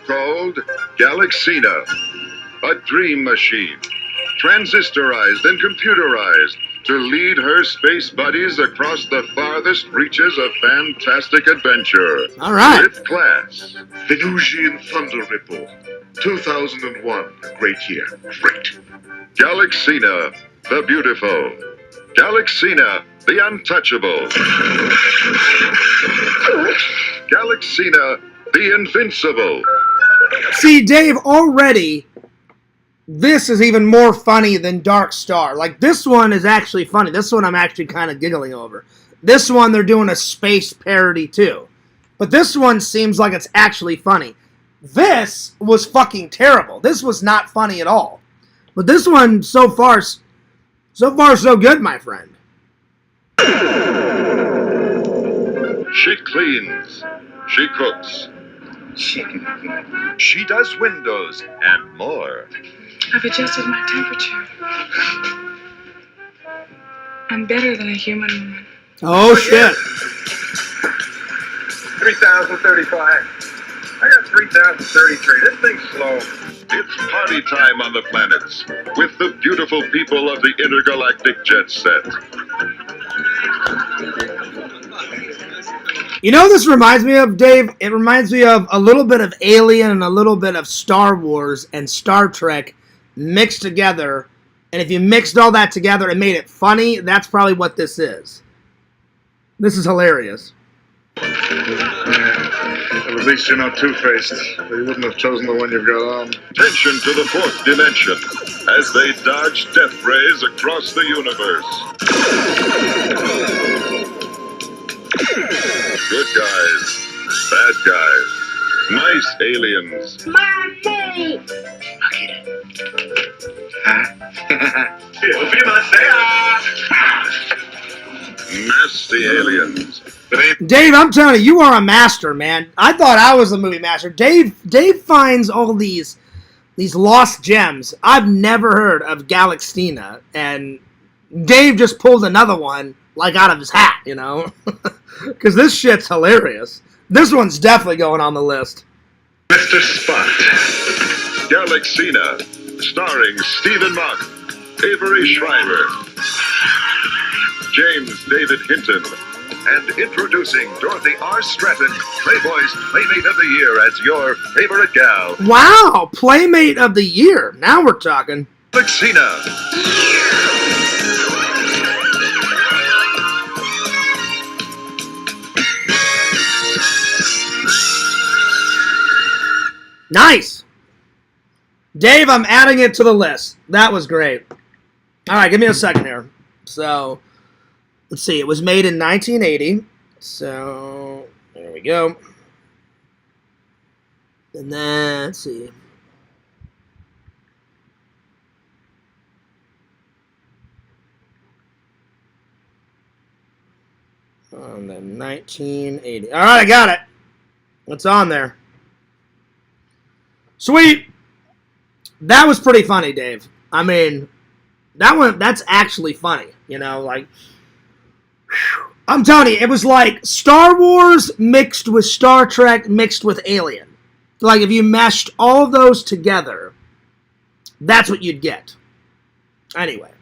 called Galaxina, a dream machine, transistorized and computerized to lead her space buddies across the farthest reaches of fantastic adventure. All right. With class. Venusian Thunder Ripple, 2001, great year, great. Galaxina, the beautiful. Galaxina, the untouchable. Galaxina, the invincible. See, Dave, already, this is even more funny than Dark Star. Like, this one is actually funny. This one I'm actually kind of giggling over. This one, they're doing a space parody, too. But this one seems like it's actually funny. This was fucking terrible. This was not funny at all. But this one, so far, so good, my friend. She cleans. She cooks. She does windows and more. I've adjusted my temperature. I'm better than a human woman. Oh, shit. 3,035. I got 3,033. This thing's slow. It's party time on the planets with the beautiful people of the intergalactic jet set. You know what this reminds me of, Dave? It reminds me of a little bit of Alien and a little bit of Star Wars and Star Trek mixed together. And if you mixed all that together and made it funny, that's probably what this is. This is hilarious. Well, at least you're not two-faced. You wouldn't have chosen the one you've got on. Tension to the 4th dimension as they dodge death rays across the universe. Good guys, bad guys, nice aliens. Mommy! Nasty aliens. Dave, I'm telling you, you are a master, man. I thought I was the movie master. Dave finds all these lost gems. I've never heard of Galaxina, and Dave just pulled another one like out of his hat, you know? Because this shit's hilarious. This one's definitely going on the list. Mr. Spot. Galaxina, starring Stephen Mock, Avery Schreiber, James David Hinton, and introducing Dorothy R. Stratton, Playboy's Playmate of the Year as your favorite gal. Wow, Playmate of the Year. Now we're talking. Galaxina. Nice. Dave, I'm adding it to the list. That was great. All right, give me a second here. So, let's see. It was made in 1980. So, there we go. And then, let's see. And then 1980. All right, I got it. What's on there? Sweet. That was pretty funny, Dave. I mean, that's actually funny. You know, like, I'm telling you, it was like Star Wars mixed with Star Trek mixed with Alien. Like, if you meshed all of those together, that's what you'd get. Anyway.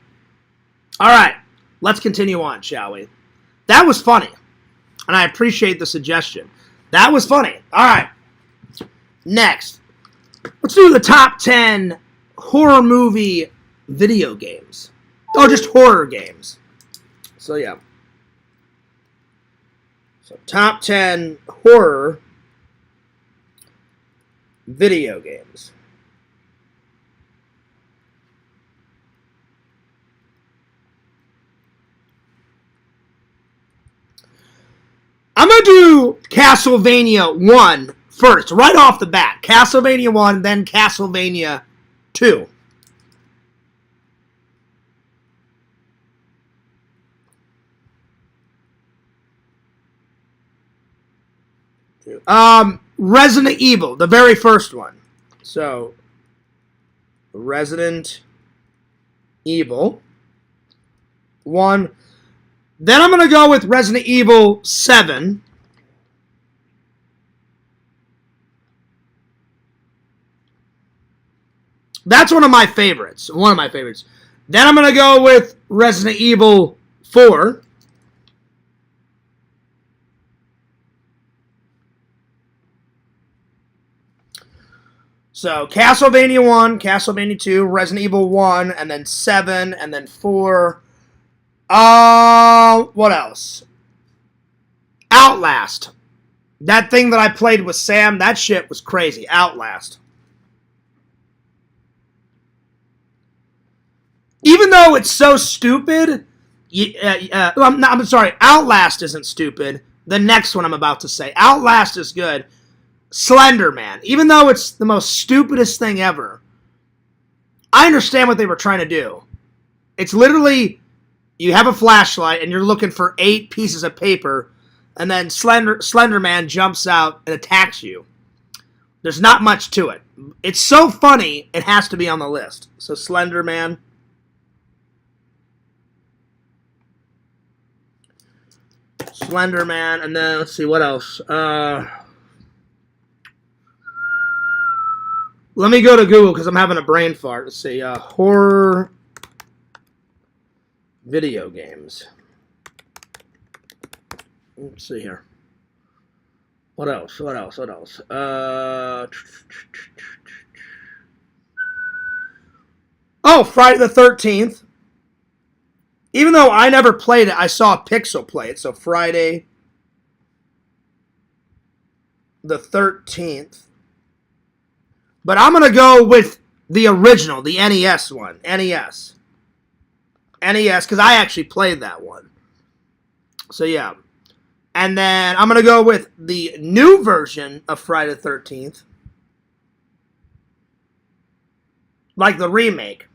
All right. Let's continue on, shall we? That was funny. And I appreciate the suggestion. That was funny. All right. Next. Let's do the top 10 horror movie video games. Oh, just horror games. So, yeah. So, top 10 horror video games. I'm going to do Castlevania 1 first, right off the bat. Castlevania 1, then Castlevania 2. Resident Evil, the very first one. So, Resident Evil 1. Then I'm going to go with Resident Evil 7. That's one of my favorites. One of my favorites. Then I'm going to go with Resident Evil 4. So, Castlevania 1, Castlevania 2, Resident Evil 1, and then 7, and then 4. What else? Outlast. That thing that I played with Sam, that shit was crazy. Outlast. Even though it's so stupid, I'm sorry, Outlast isn't stupid. The next one I'm about to say. Outlast is good. Slender Man. Even though it's the most stupidest thing ever, I understand what they were trying to do. It's literally, you have a flashlight and you're looking for 8 pieces of paper, and then Slender Man jumps out and attacks you. There's not much to it. It's so funny, it has to be on the list. So Slender Man. Slender Man, and then let's see what else. Let me go to Google because I'm having a brain fart. Let's see. Horror video games. Let's see here. What else? What else? What else? Oh, Friday the 13th. Even though I never played it, I saw Pixel play it. So Friday the 13th. But I'm going to go with the original, the NES one. NES. NES, because I actually played that one. So, yeah. And then I'm going to go with the new version of Friday the 13th. Like the remake.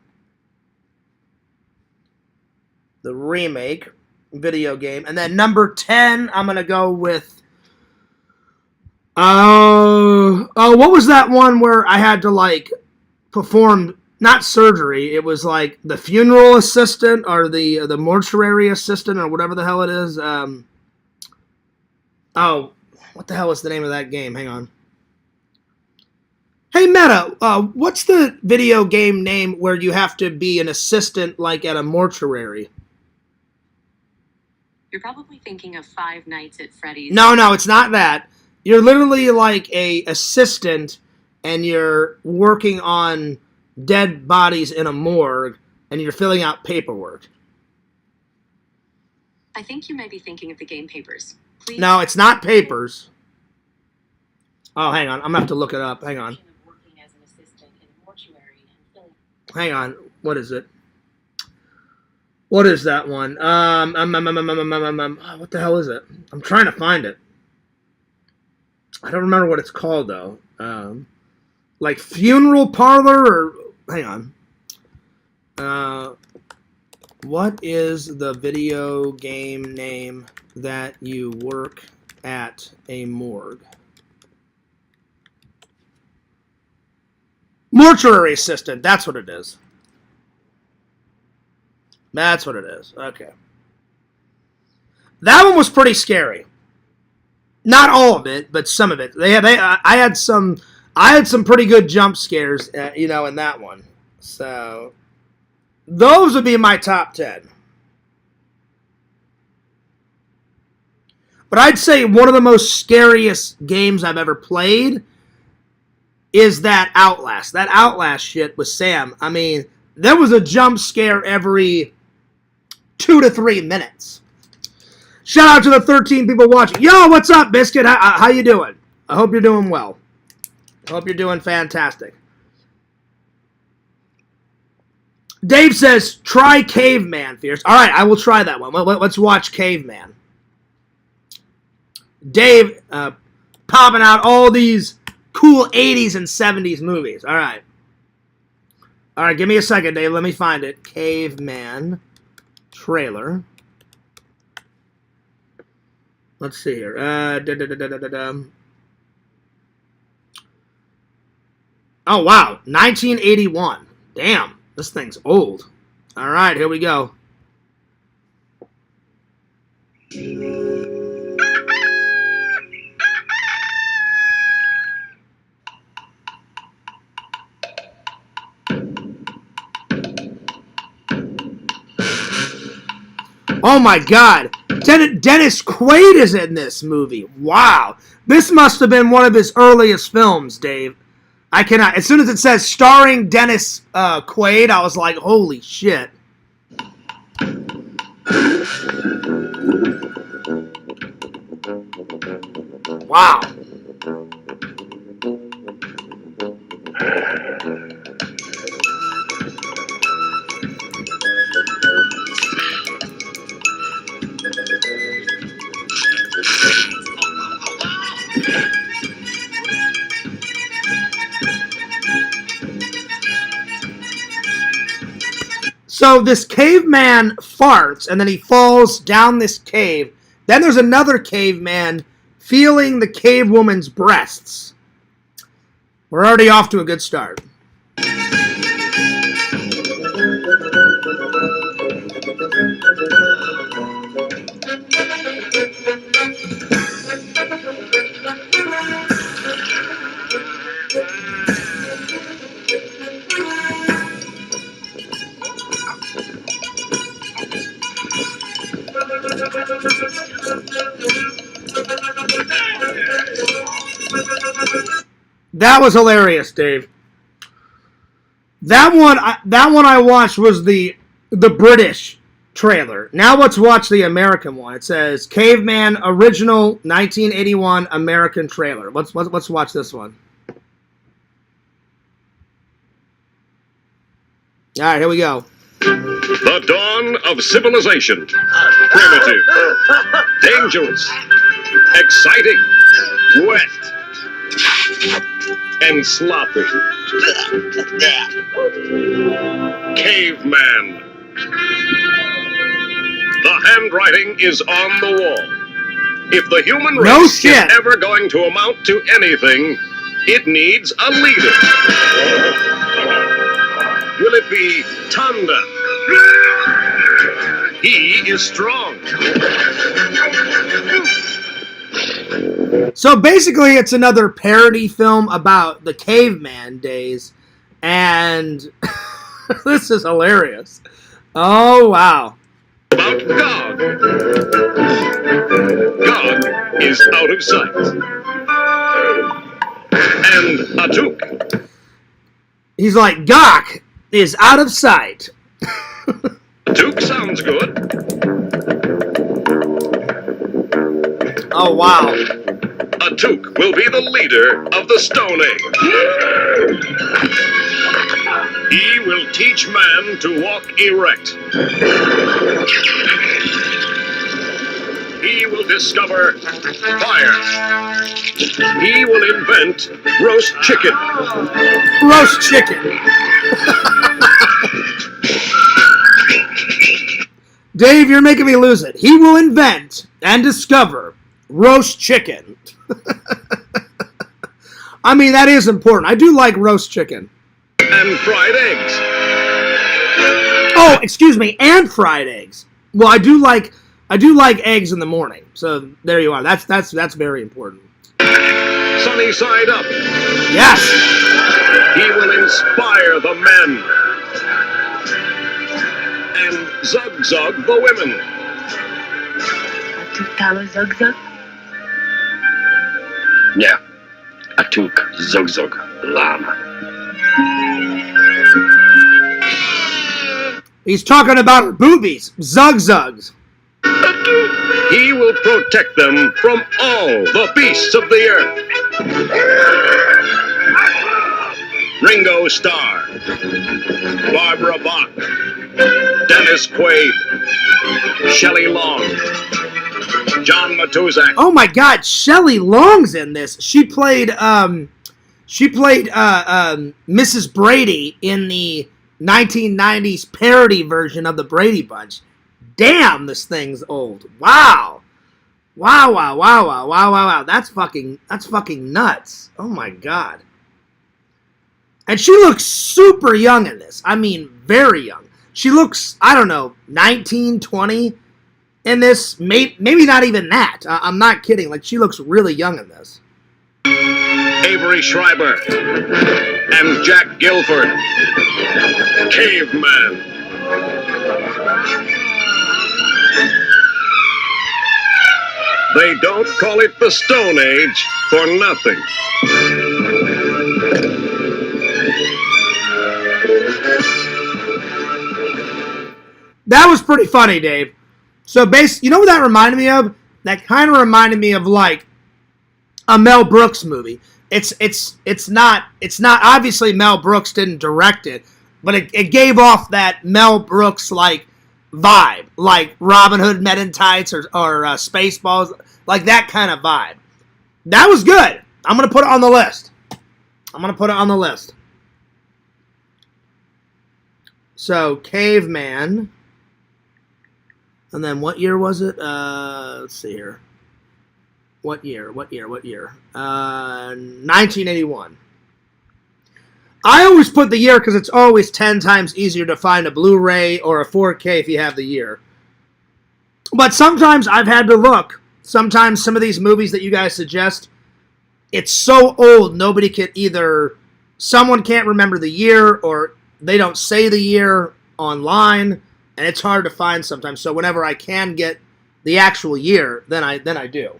the remake video game. And then number 10, I'm going to go with... what was that one where I had to, like, perform... Not surgery, it was like the funeral assistant or the mortuary assistant or whatever the hell it is. What the hell is the name of that game? Hang on. Hey, Meta, what's the video game name where you have to be an assistant like at a mortuary? You're probably thinking of Five Nights at Freddy's. No, it's not that. You're literally like a assistant and you're working on dead bodies in a morgue, and you're filling out paperwork. I think you may be thinking of the game Papers. Please. No, it's not Papers. Oh, hang on. I'm going to have to look it up. Hang on. Hang on. What is it? What is that one? What the hell is it? I'm trying to find it. I don't remember what it's called, though. Like Funeral Parlor or... Hang on. What is the video game name that you work at a morgue? Mortuary assistant. That's what it is. That's what it is. Okay. That one was pretty scary. Not all of it, but some of it. I had some pretty good jump scares, in that one. So, those would be my top 10. But I'd say one of the most scariest games I've ever played is that Outlast. That Outlast shit with Sam. I mean, there was a jump scare every 2 to 3 minutes. Shout out to the 13 people watching. Yo, what's up, Biscuit? How you doing? I hope you're doing well. Hope you're doing fantastic. Dave says, try Caveman, Fierce. All right, I will try that one. Let's watch Caveman. Dave popping out all these cool 80s and 70s movies. All right. All right, give me a second, Dave. Let me find it. Caveman trailer. Let's see here. Oh, wow. 1981. Damn. This thing's old. All right, here we go. Oh, my God. Dennis Quaid is in this movie. Wow. This must have been one of his earliest films, Dave. I cannot. As soon as it says starring Dennis Quaid, I was like, holy shit. Wow. So this caveman farts, and then he falls down this cave. Then there's another caveman feeling the cave woman's breasts. We're already off to a good start. That was hilarious, Dave. That one I watched was the British trailer. Now let's watch the American one. It says Caveman Original 1981 American trailer. Let's watch this one. All right, here we go. The dawn of civilization. Primitive. Dangerous. Exciting. Wet. And sloppy. Caveman. handwriting is on the wall. If the human No race shit. is ever going to amount to anything, it needs a leader. Will it be Tanda? He is strong. So basically, it's another parody film about the caveman days, and this is hilarious. Oh, wow. About Gog. Gog is out of sight. And Atuk. He's like, Gok is out of sight. Atuk sounds good. Oh, wow. Atuk will be the leader of the Stone Age. He will teach man to walk erect. He will discover fire. He will invent roast chicken. Roast chicken. Dave, you're making me lose it. He will invent and discover roast chicken. I mean, that is important. I do like roast chicken. And fried eggs. Oh, excuse me, and fried eggs. Well, I do like eggs in the morning. So there you are. That's very important. Sunny side up. Yes. He will inspire the men. And zug zug the women. Yeah. Atuk zog zog lama. He's talking about her boobies. Zug zugs. He will protect them from all the beasts of the earth. Ringo Starr, Barbara Bach, Dennis Quaid, Shelley Long, John Matuzak. Oh my God, Shelley Long's in this. She played Mrs. Brady in the 1990s parody version of the Brady Bunch. Damn, this thing's old. Wow. Wow. That's fucking nuts. Oh my God. And she looks super young in this. I mean, very young. She looks, I don't know, 19, 20 in this. Maybe not even that. I'm not kidding. Like, she looks really young in this. Avery Schreiber and Jack Gilford. Caveman. They don't call it the Stone Age for nothing. That was pretty funny, Dave. So, you know what that reminded me of? That kind of reminded me of like a Mel Brooks movie. It's not obviously Mel Brooks didn't direct it, but it gave off that Mel Brooks like vibe, like Robin Hood Men in Tights or Spaceballs, like that kind of vibe. That was good. I'm gonna put it on the list. So, Caveman. And then what year was it? Let's see here. What year? 1981. I always put the year because it's always 10 times easier to find a Blu-ray or a 4K if you have the year. But sometimes I've had to look. Sometimes some of these movies that you guys suggest, it's so old nobody can someone can't remember the year or they don't say the year online, and it's hard to find sometimes. So whenever I can get the actual year, then I do.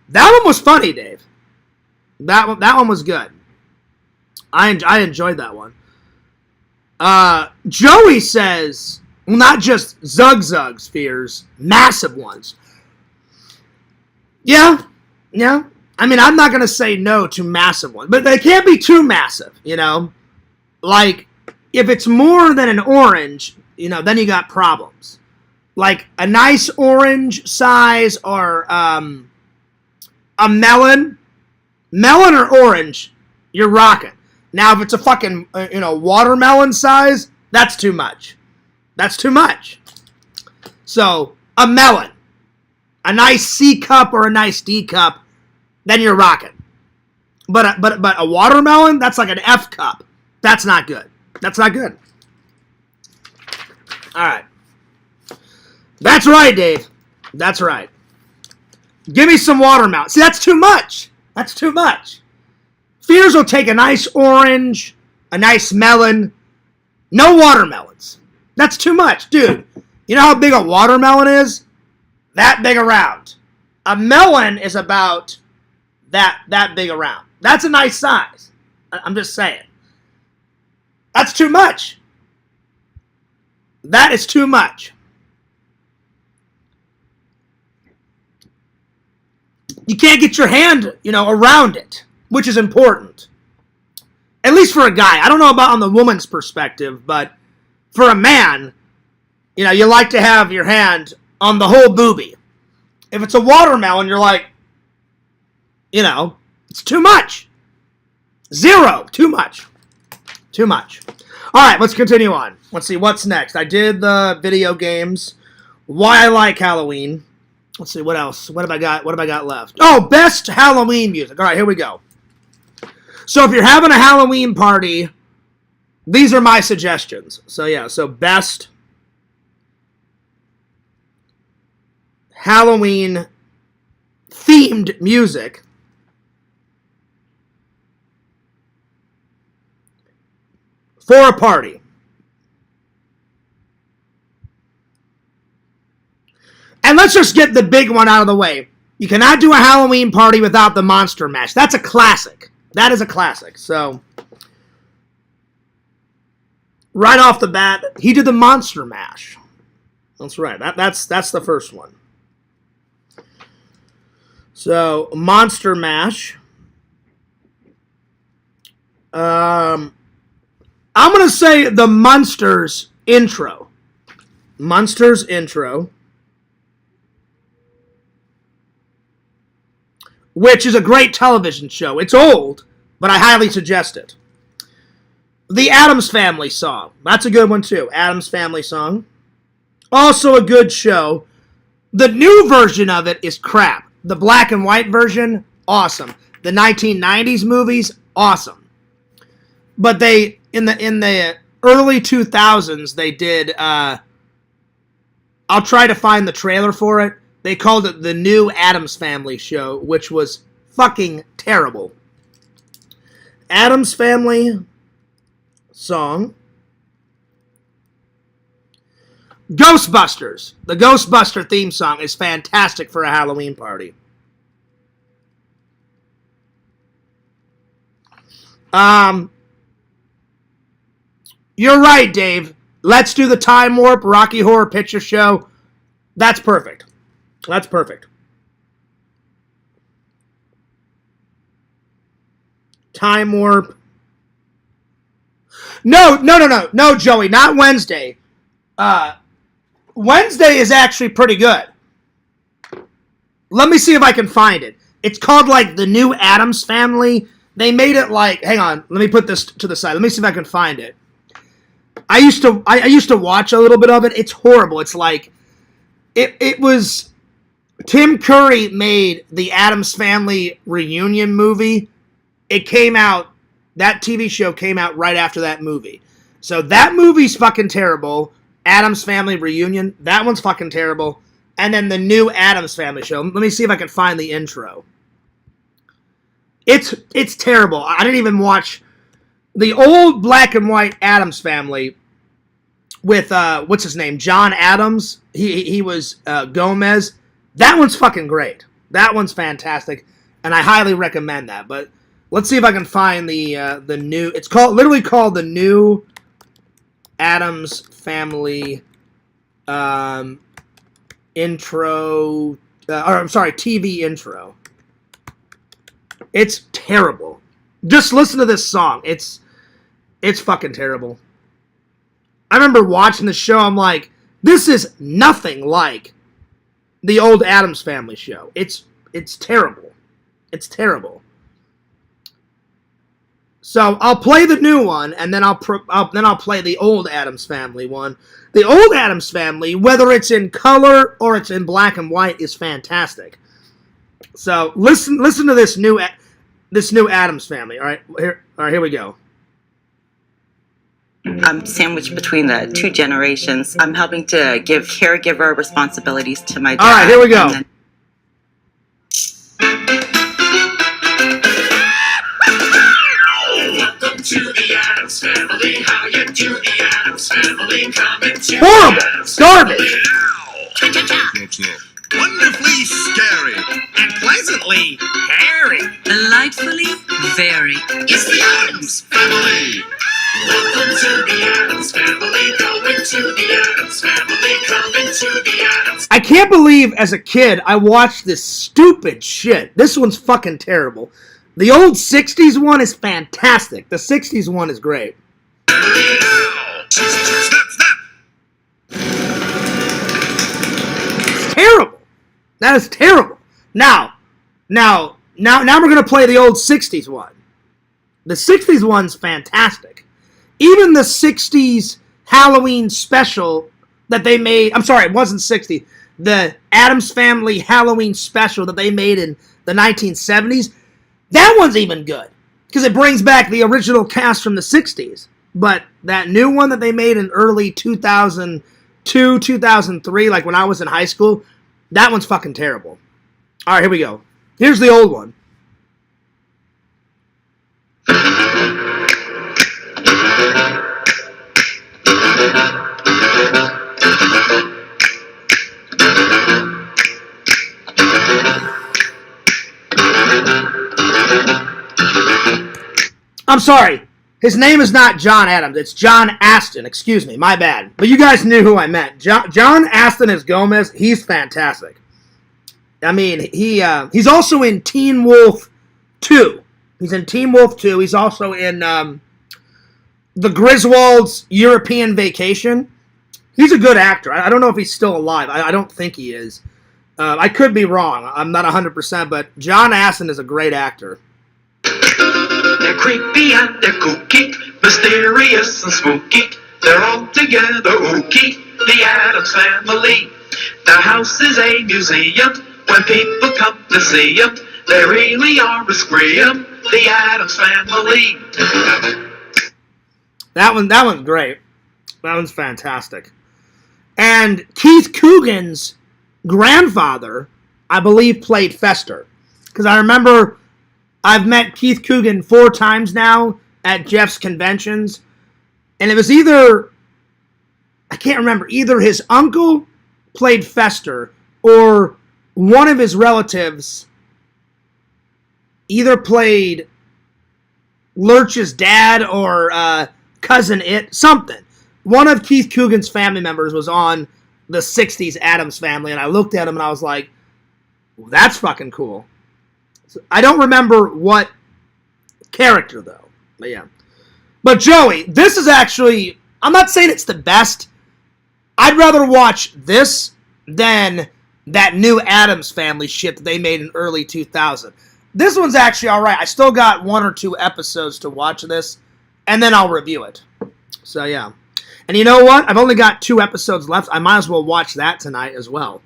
That one was funny, Dave. That one was good. I enjoyed that one. Joey says, well, not just Zug spheres, massive ones. Yeah. I mean, I'm not going to say no to massive ones, but they can't be too massive, you know? Like, if it's more than an orange, you know, then you got problems. Like, a nice orange size or a melon or orange, you're rocking. Now, if it's a fucking, watermelon size, that's too much. So, a melon, a nice C cup or a nice D cup, then you're rocking. But a watermelon, that's like an F cup. That's not good. That's not good. All right. That's right, Dave. That's right. Give me some watermelon. See, that's too much. That's too much. Fears will take a nice orange, a nice melon. No watermelons. That's too much. Dude, you know how big a watermelon is? That big around. A melon is about that big around. That's a nice size. I'm just saying. That's too much. That is too much. You can't get your hand, around it, which is important. At least for a guy. I don't know about on the woman's perspective, but for a man, you like to have your hand on the whole boobie. If it's a watermelon, you're like, it's too much. Zero. Too much. Too much. All right, let's continue on. Let's see, what's next? I did the video games. Why I like Halloween. Let's see, what else? What have I got left? Oh, best Halloween music. All right, here we go. So if you're having a Halloween party, these are my suggestions. So best Halloween themed music. For a party. And let's just get the big one out of the way. You cannot do a Halloween party without the Monster Mash. That's a classic. That is a classic. So, right off the bat, he did the Monster Mash. That's right. That's the first one. So, Monster Mash. I'm going to say the Munsters intro. Munsters intro. Which is a great television show. It's old, but I highly suggest it. The Addams Family song. That's a good one, too. Addams Family song. Also a good show. The new version of it is crap. The black and white version, awesome. The 1990s movies, awesome. But they, in the early 2000s, they did, I'll try to find the trailer for it. They called it the new Addams Family show, which was fucking terrible. Addams Family song. Ghostbusters. The Ghostbuster theme song is fantastic for a Halloween party. You're right, Dave. Let's do the Time Warp Rocky Horror Picture Show. That's perfect. That's perfect. Time Warp. No, Joey, not Wednesday. Wednesday is actually pretty good. Let me see if I can find it. It's called like the new Addams Family. They made it like, hang on, let me put this to the side. Let me see if I can find it. I used to watch a little bit of it. It's horrible. It's like it was Tim Curry made the Addams Family reunion movie. It came out, that TV show came out right after that movie. So that movie's fucking terrible. Addams Family reunion, that one's fucking terrible. And then the new Addams Family show. Let me see if I can find the intro. It's terrible. I didn't even watch the old black and white Addams Family with what's his name, John Adams. He was Gomez. That one's fucking great. That one's fantastic, and I highly recommend that. But let's see if I can find the new. It's literally called the new Addams Family intro. TV intro. It's terrible. Just listen to this song. It's fucking terrible. I remember watching the show. I'm like, this is nothing like the old Addams Family show. It's terrible. It's terrible. So I'll play the new one, and then I'll play the old Addams Family one. The old Addams Family, whether it's in color or it's in black and white, is fantastic. So listen to this new Addams Family. All right, here we go. I'm sandwiched between the two generations. I'm helping to give caregiver responsibilities to my dad. All right, here we go. Welcome to the Addams Family. How you do, the Addams Family? Coming to horrible, the Addams garbage. Wonderfully scary And pleasantly hairy. Delightfully very. It's the Addams Family. Welcome to the Addams Family. Going to the Addams Family. Coming to the Addams. I can't believe as a kid I watched this stupid shit. This one's fucking terrible. The old 60s one is fantastic. The 60s one is great. Snap! It's terrible. That is terrible. Now we're going to play the old 60s one. The 60s one's fantastic. Even the 60s Halloween special that they made, I'm sorry, it wasn't 60. The Addams Family Halloween special that they made in the 1970s, that one's even good. Because it brings back the original cast from the 60s. But that new one that they made in early 2002, 2003, like when I was in high school, that one's fucking terrible. All right, here we go. Here's the old one. I'm sorry. His name is not John Adams. It's John Astin. Excuse me. My bad. But you guys knew who I meant. John Astin as Gomez. He's fantastic. I mean, he's also in Teen Wolf 2. He's in Teen Wolf 2. He's also in the Griswolds European Vacation. He's a good actor. I don't know if he's still alive. I don't think he is. I could be wrong. I'm not 100%, but John Astin is a great actor. They're creepy and they're kooky, mysterious and spooky. They're all together ooky, the Addams Family. Their house is a museum. When people come to see them, they really are a scream, the Addams Family. That one's great. That one's fantastic. And Keith Coogan's grandfather, I believe, played Fester. Because I remember I've met Keith Coogan 4 times now at Jeff's conventions. And it was either, I can't remember, either his uncle played Fester or one of his relatives either played Lurch's dad or cousin something. One of Keith Coogan's family members was on the 60s Addams Family, and I looked at him and I was like, well, that's fucking cool. So I don't remember what character, though. But yeah. But Joey, this is actually, I'm not saying it's the best. I'd rather watch this than that new Addams Family shit that they made in early 2000. This one's actually alright. I still got 1 or 2 episodes to watch this, and then I'll review it. So yeah. And you know what? I've only got 2 episodes left. I might as well watch that tonight as well.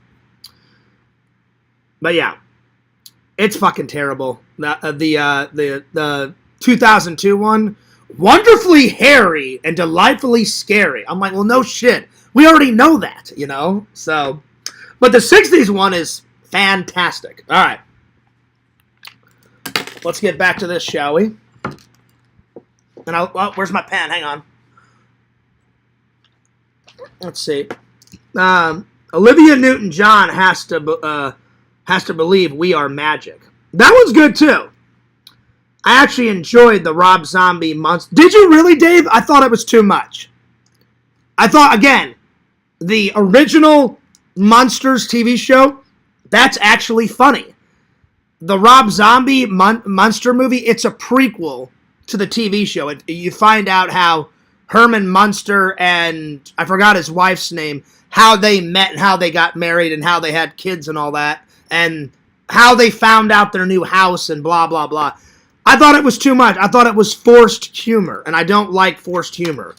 But yeah. It's fucking terrible. The 2002 one, wonderfully hairy and delightfully scary. I'm like, well, no shit. We already know that, you know? So, but the 60s one is fantastic. All right. Let's get back to this, shall we? And where's my pen? Hang on. Let's see. Olivia Newton-John has to believe we are magic. That one's good too. I actually enjoyed the Rob Zombie monster. Did you really, Dave? I thought it was too much. I thought, again, the original Monsters TV show, that's actually funny. The Rob Zombie Munster movie, it's a prequel to the TV show. You find out how Herman Munster and, I forgot his wife's name, how they met and how they got married and how they had kids and all that, and how they found out their new house and blah, blah, blah. I thought it was too much. I thought it was forced humor, and I don't like forced humor.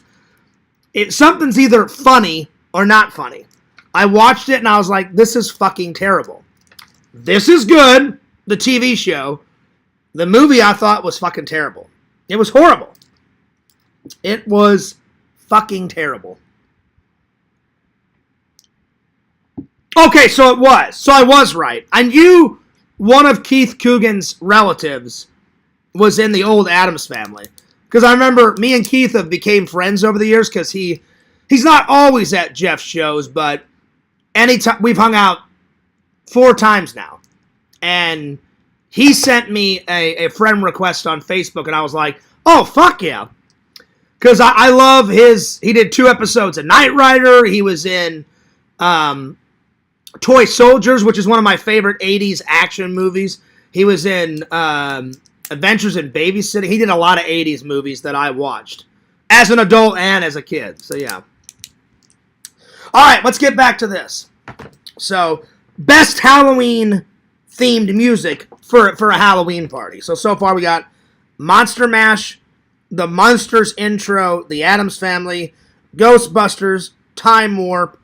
Something's either funny or not funny. I watched it and I was like, this is fucking terrible. This is good, the TV show. The movie I thought was fucking terrible. It was horrible. It was fucking terrible. Okay, so it was. So I was right. I knew one of Keith Coogan's relatives was in the old Addams Family. Because I remember me and Keith have became friends over the years because he's not always at Jeff's shows, but anytime we've hung out 4 times now. And he sent me a friend request on Facebook, and I was like, oh, fuck yeah. Because I love he did 2 episodes of Knight Rider. He was in Toy Soldiers, which is one of my favorite 80s action movies. He was in Adventures in Babysitting. He did a lot of 80s movies that I watched as an adult and as a kid. So, yeah. All right, let's get back to this. So, best Halloween-themed music for a Halloween party. So far we got Monster Mash, The Munsters intro, The Addams Family, Ghostbusters, Time Warp,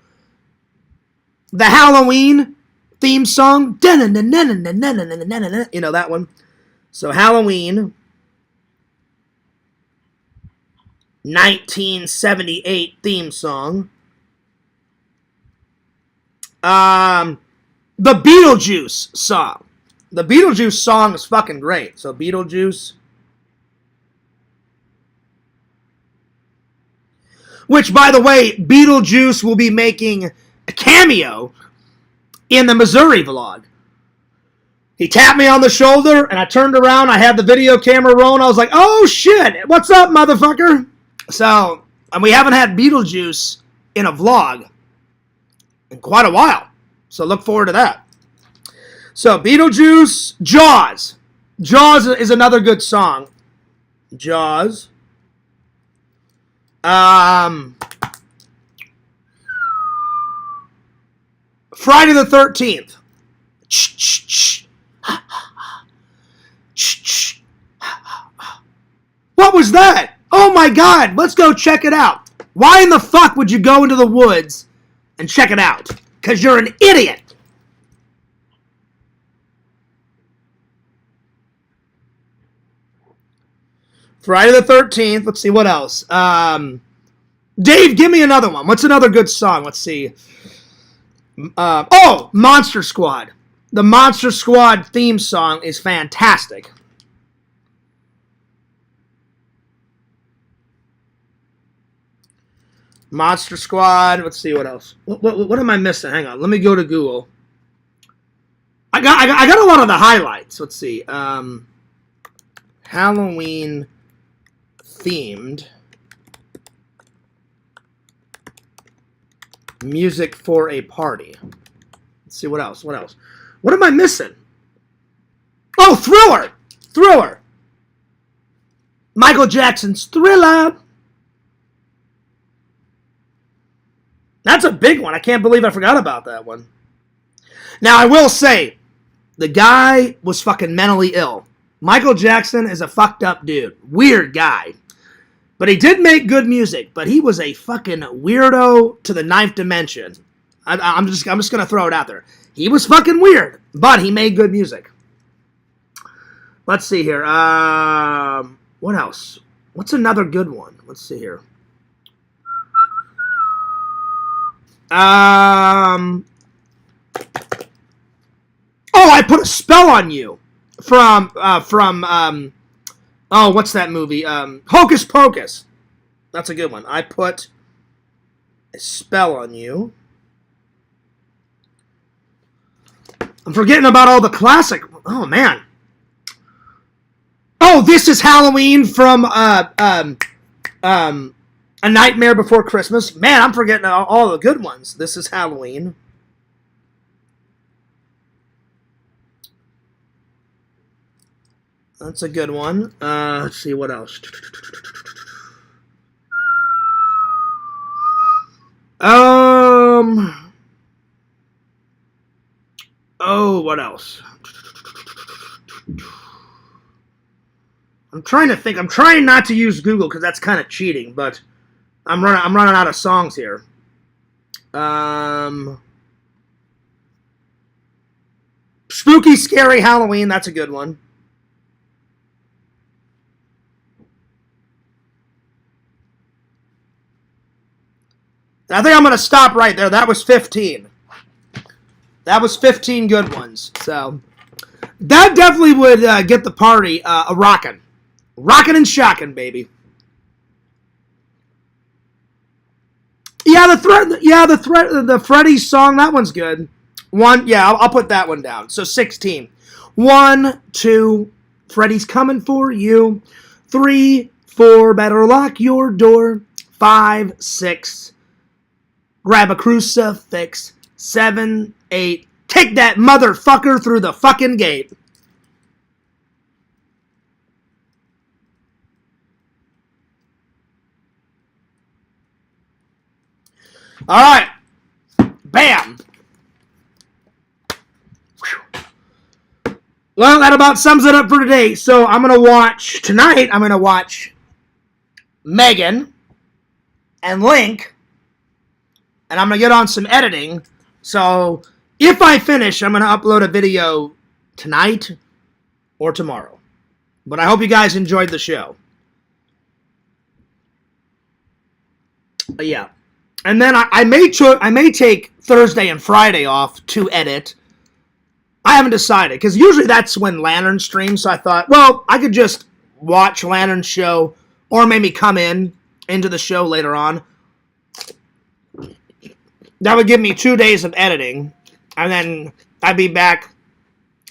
the Halloween theme song. You know that one. So Halloween, 1978 theme song. The Beetlejuice song. The Beetlejuice song is fucking great. So Beetlejuice. Which, by the way, Beetlejuice will be making a cameo in the Missouri vlog. He tapped me on the shoulder, and I turned around. I had the video camera rolling. I was like, oh, shit. What's up, motherfucker? So, and we haven't had Beetlejuice in a vlog in quite a while. So look forward to that. So, Beetlejuice, Jaws. Jaws is another good song. Jaws. Friday the 13th. What was that? Oh my God, let's go check it out. Why in the fuck would you go into the woods and check it out? Because you're an idiot. Friday the 13th. Let's see, what else? Dave, give me another one. What's another good song? Let's see. Monster Squad. The Monster Squad theme song is fantastic. Monster Squad. Let's see what else. What am I missing? Hang on. Let me go to Google. I got a lot of the highlights. Let's see. Halloween themed music for a party. Let's see what else. What else? What am I missing? Oh, Thriller. Thriller. Michael Jackson's Thriller. That's a big one. I can't believe I forgot about that one. Now, I will say, the guy was fucking mentally ill. Michael Jackson is a fucked up dude. Weird guy. But he did make good music, but he was a fucking weirdo to the 9th dimension. I'm just going to throw it out there. He was fucking weird, but he made good music. Let's see here. What else? What's another good one? Let's see here. Oh, I Put a Spell on You from what's that movie? Hocus Pocus. That's a good one. I Put a Spell on You. I'm forgetting about all the classic. Oh, man. Oh, This Is Halloween from A Nightmare Before Christmas. Man, I'm forgetting all the good ones. This Is Halloween. That's a good one. Let's see, what else? Oh, what else? I'm trying to think. I'm trying not to use Google because that's kind of cheating, but I'm running out of songs here. Spooky, Scary Halloween. That's a good one. I think I'm going to stop right there. That was 15. That was 15 good ones. So that definitely would get the party a rockin'. Rockin' and shockin', baby. Yeah, the Freddy song, that one's good. I'll put that one down. So 16. 1, 2, Freddy's coming for you. 3, 4, better lock your door. 5, 6, grab a crucifix. 7, 8, take that motherfucker through the fucking gate. All right. Bam. Well, that about sums it up for today. So I'm going to watch Megan and Link, and I'm going to get on some editing. So if I finish, I'm going to upload a video tonight or tomorrow. But I hope you guys enjoyed the show. Yeah. And then I may take Thursday and Friday off to edit. I haven't decided, because usually that's when Lantern streams, so I thought, well, I could just watch Lantern's show, or maybe come into the show later on. That would give me 2 days of editing, and then I'd be back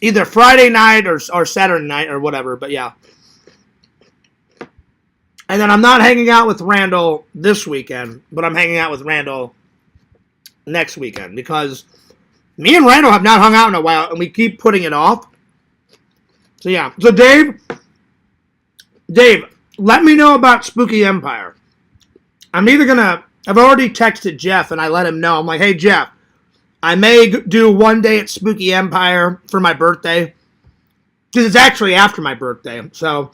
either Friday night or Saturday night or whatever, but yeah. And then I'm not hanging out with Randall this weekend, but I'm hanging out with Randall next weekend, because me and Randall have not hung out in a while, and we keep putting it off. So yeah. So Dave, let me know about Spooky Empire. I've already texted Jeff, and I let him know. I'm like, hey, Jeff, I may do one day at Spooky Empire for my birthday, because it's actually after my birthday. So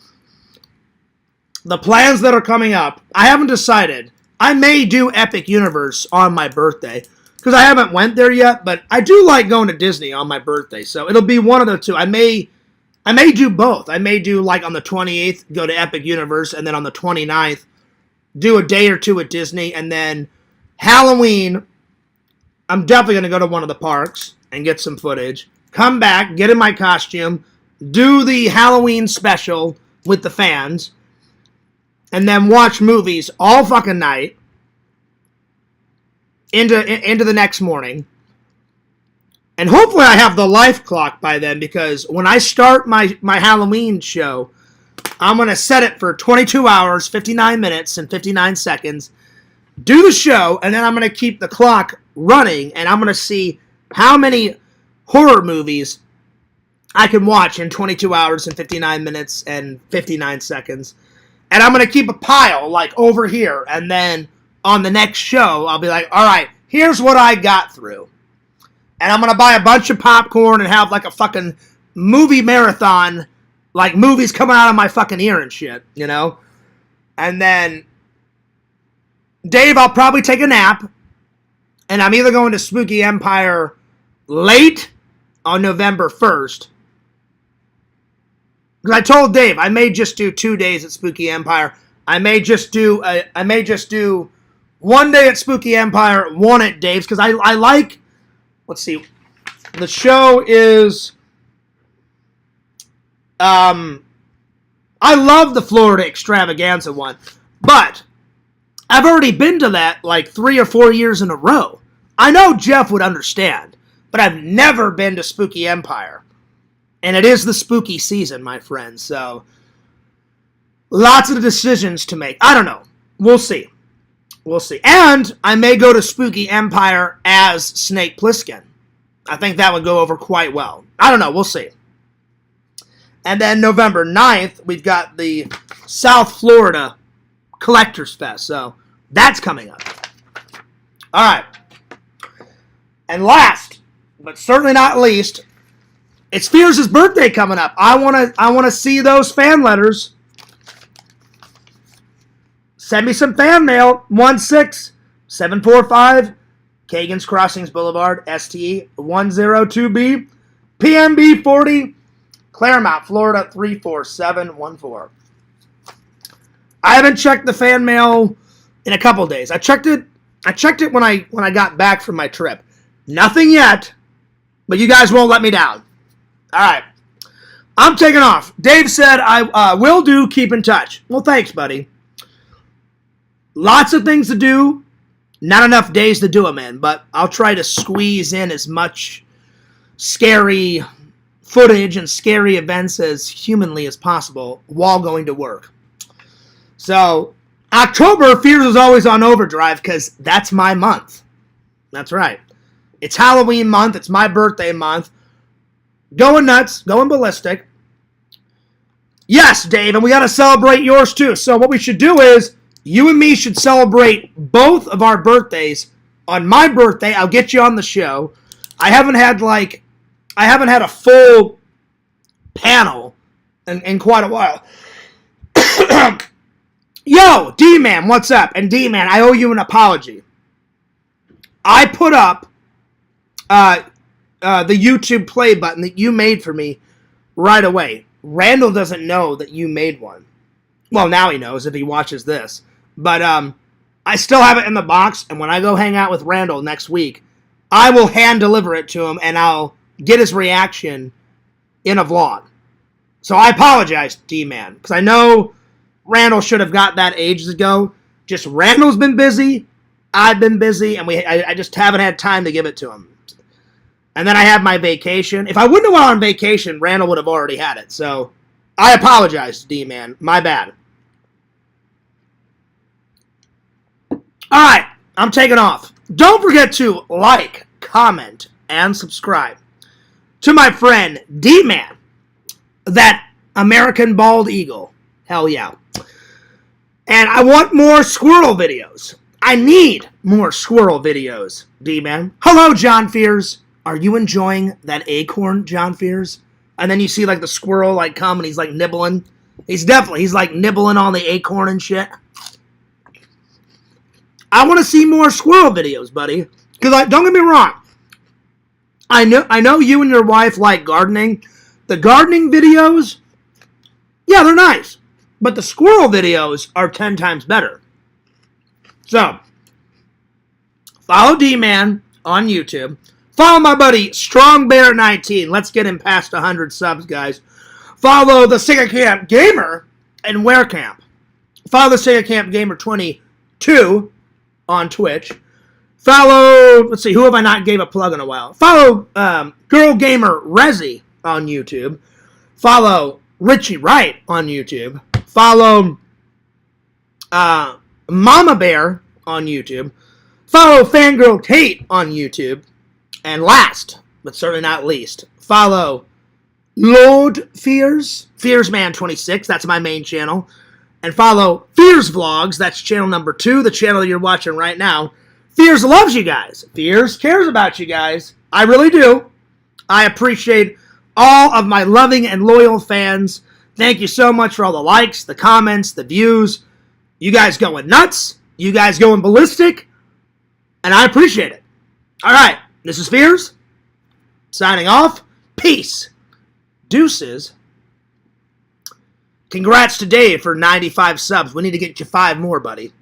the plans that are coming up, I haven't decided. I may do Epic Universe on my birthday, because I haven't went there yet, but I do like going to Disney on my birthday, so it'll be one of the two. I may do both. I may do, like, on the 28th, go to Epic Universe, and then on the 29th, do a day or two at Disney, and then Halloween, I'm definitely going to go to one of the parks and get some footage, come back, get in my costume, do the Halloween special with the fans, and then watch movies all fucking night into the next morning. And hopefully I have the life clock by then, because when I start my Halloween show, I'm going to set it for 22 hours, 59 minutes, and 59 seconds. Do the show, and then I'm going to keep the clock running, and I'm going to see how many horror movies I can watch in 22 hours and 59 minutes and 59 seconds. And I'm going to keep a pile, like, over here, and then on the next show, I'll be like, all right, here's what I got through. And I'm going to buy a bunch of popcorn and have, like, a fucking movie marathon, like, movies coming out of my fucking ear and shit, you know? And then, Dave, I'll probably take a nap, and I'm either going to Spooky Empire late on November 1st, because I told Dave I may just do 2 days at Spooky Empire. I may just do 1 day at Spooky Empire, 1 at Dave's, because I like, let's see, the show is, I love the Florida Extravaganza one, but I've already been to that like 3 or 4 years in a row. I know Jeff would understand, but I've never been to Spooky Empire, and it is the spooky season, my friends, so lots of decisions to make. I don't know. We'll see. We'll see. And I may go to Spooky Empire as Snake Plissken. I think that would go over quite well. I don't know. We'll see. And then November 9th, we've got the South Florida Collectors Fest. So that's coming up. All right. And last, but certainly not least, it's Fears' birthday coming up. I want to see those fan letters. Send me some fan mail. 16745 Kagan's Crossings Boulevard, STE 102B, PMB 40, Claremont, Florida 34714. I haven't checked the fan mail in a couple days. I checked it when I got back from my trip. Nothing yet, but you guys won't let me down. All right. I'm taking off. Dave said I will do keep in touch. Well, thanks, buddy. Lots of things to do. Not enough days to do them in, but I'll try to squeeze in as much scary footage and scary events as humanly as possible while going to work. So, October, Fears is always on overdrive because that's my month. That's right. It's Halloween month. It's my birthday month. Going nuts. Going ballistic. Yes, Dave, and we got to celebrate yours too. So what we should do is you and me should celebrate both of our birthdays. On my birthday, I'll get you on the show. I haven't had a full panel in quite a while. Yo, D-Man, what's up? And D-Man, I owe you an apology. I put up the YouTube play button that you made for me right away. Randall doesn't know that you made one. Well, now he knows if he watches this. But I still have it in the box, and when I go hang out with Randall next week, I will hand deliver it to him, and I'll get his reaction in a vlog. So I apologize, D-Man, because I know Randall should have got that ages ago. Just Randall's been busy, I've been busy, and I just haven't had time to give it to him. And then I have my vacation. If I wouldn't have went on vacation, Randall would have already had it. So I apologize, D-Man. My bad. All right, I'm taking off. Don't forget to like, comment, and subscribe to my friend D-Man, that American bald eagle. Hell yeah. And I want more squirrel videos. I need more squirrel videos, D-Man. Hello, John Fears. Are you enjoying that acorn, John Fears? And then you see like the squirrel like come and he's like nibbling. He's like nibbling on the acorn and shit. I want to see more squirrel videos, buddy. Because don't get me wrong. I know you and your wife like gardening. The gardening videos, yeah, they're nice. But the squirrel videos are 10 times better. So, follow D-Man on YouTube. Follow my buddy StrongBear19. Let's get him past 100 subs, guys. Follow the Sega Camp Gamer and Werecamp. Follow the Sega Camp Gamer 22 on Twitch. Follow, let's see, who have I not gave a plug in a while? Follow Girl Gamer Rezi on YouTube. Follow Richie Wright on YouTube. Follow Mama Bear on YouTube. Follow Fangirl Tate on YouTube. And last, but certainly not least, follow Lord Fears, Fearsman26, that's my main channel. And follow Fears Vlogs, that's channel number 2, the channel you're watching right now. Fears loves you guys. Fears cares about you guys. I really do. I appreciate all of my loving and loyal fans. Thank you so much for all the likes, the comments, the views. You guys going nuts. You guys going ballistic. And I appreciate it. All right. This is Fears. Signing off. Peace. Deuces. Congrats to Dave for 95 subs. We need to get you 5 more, buddy.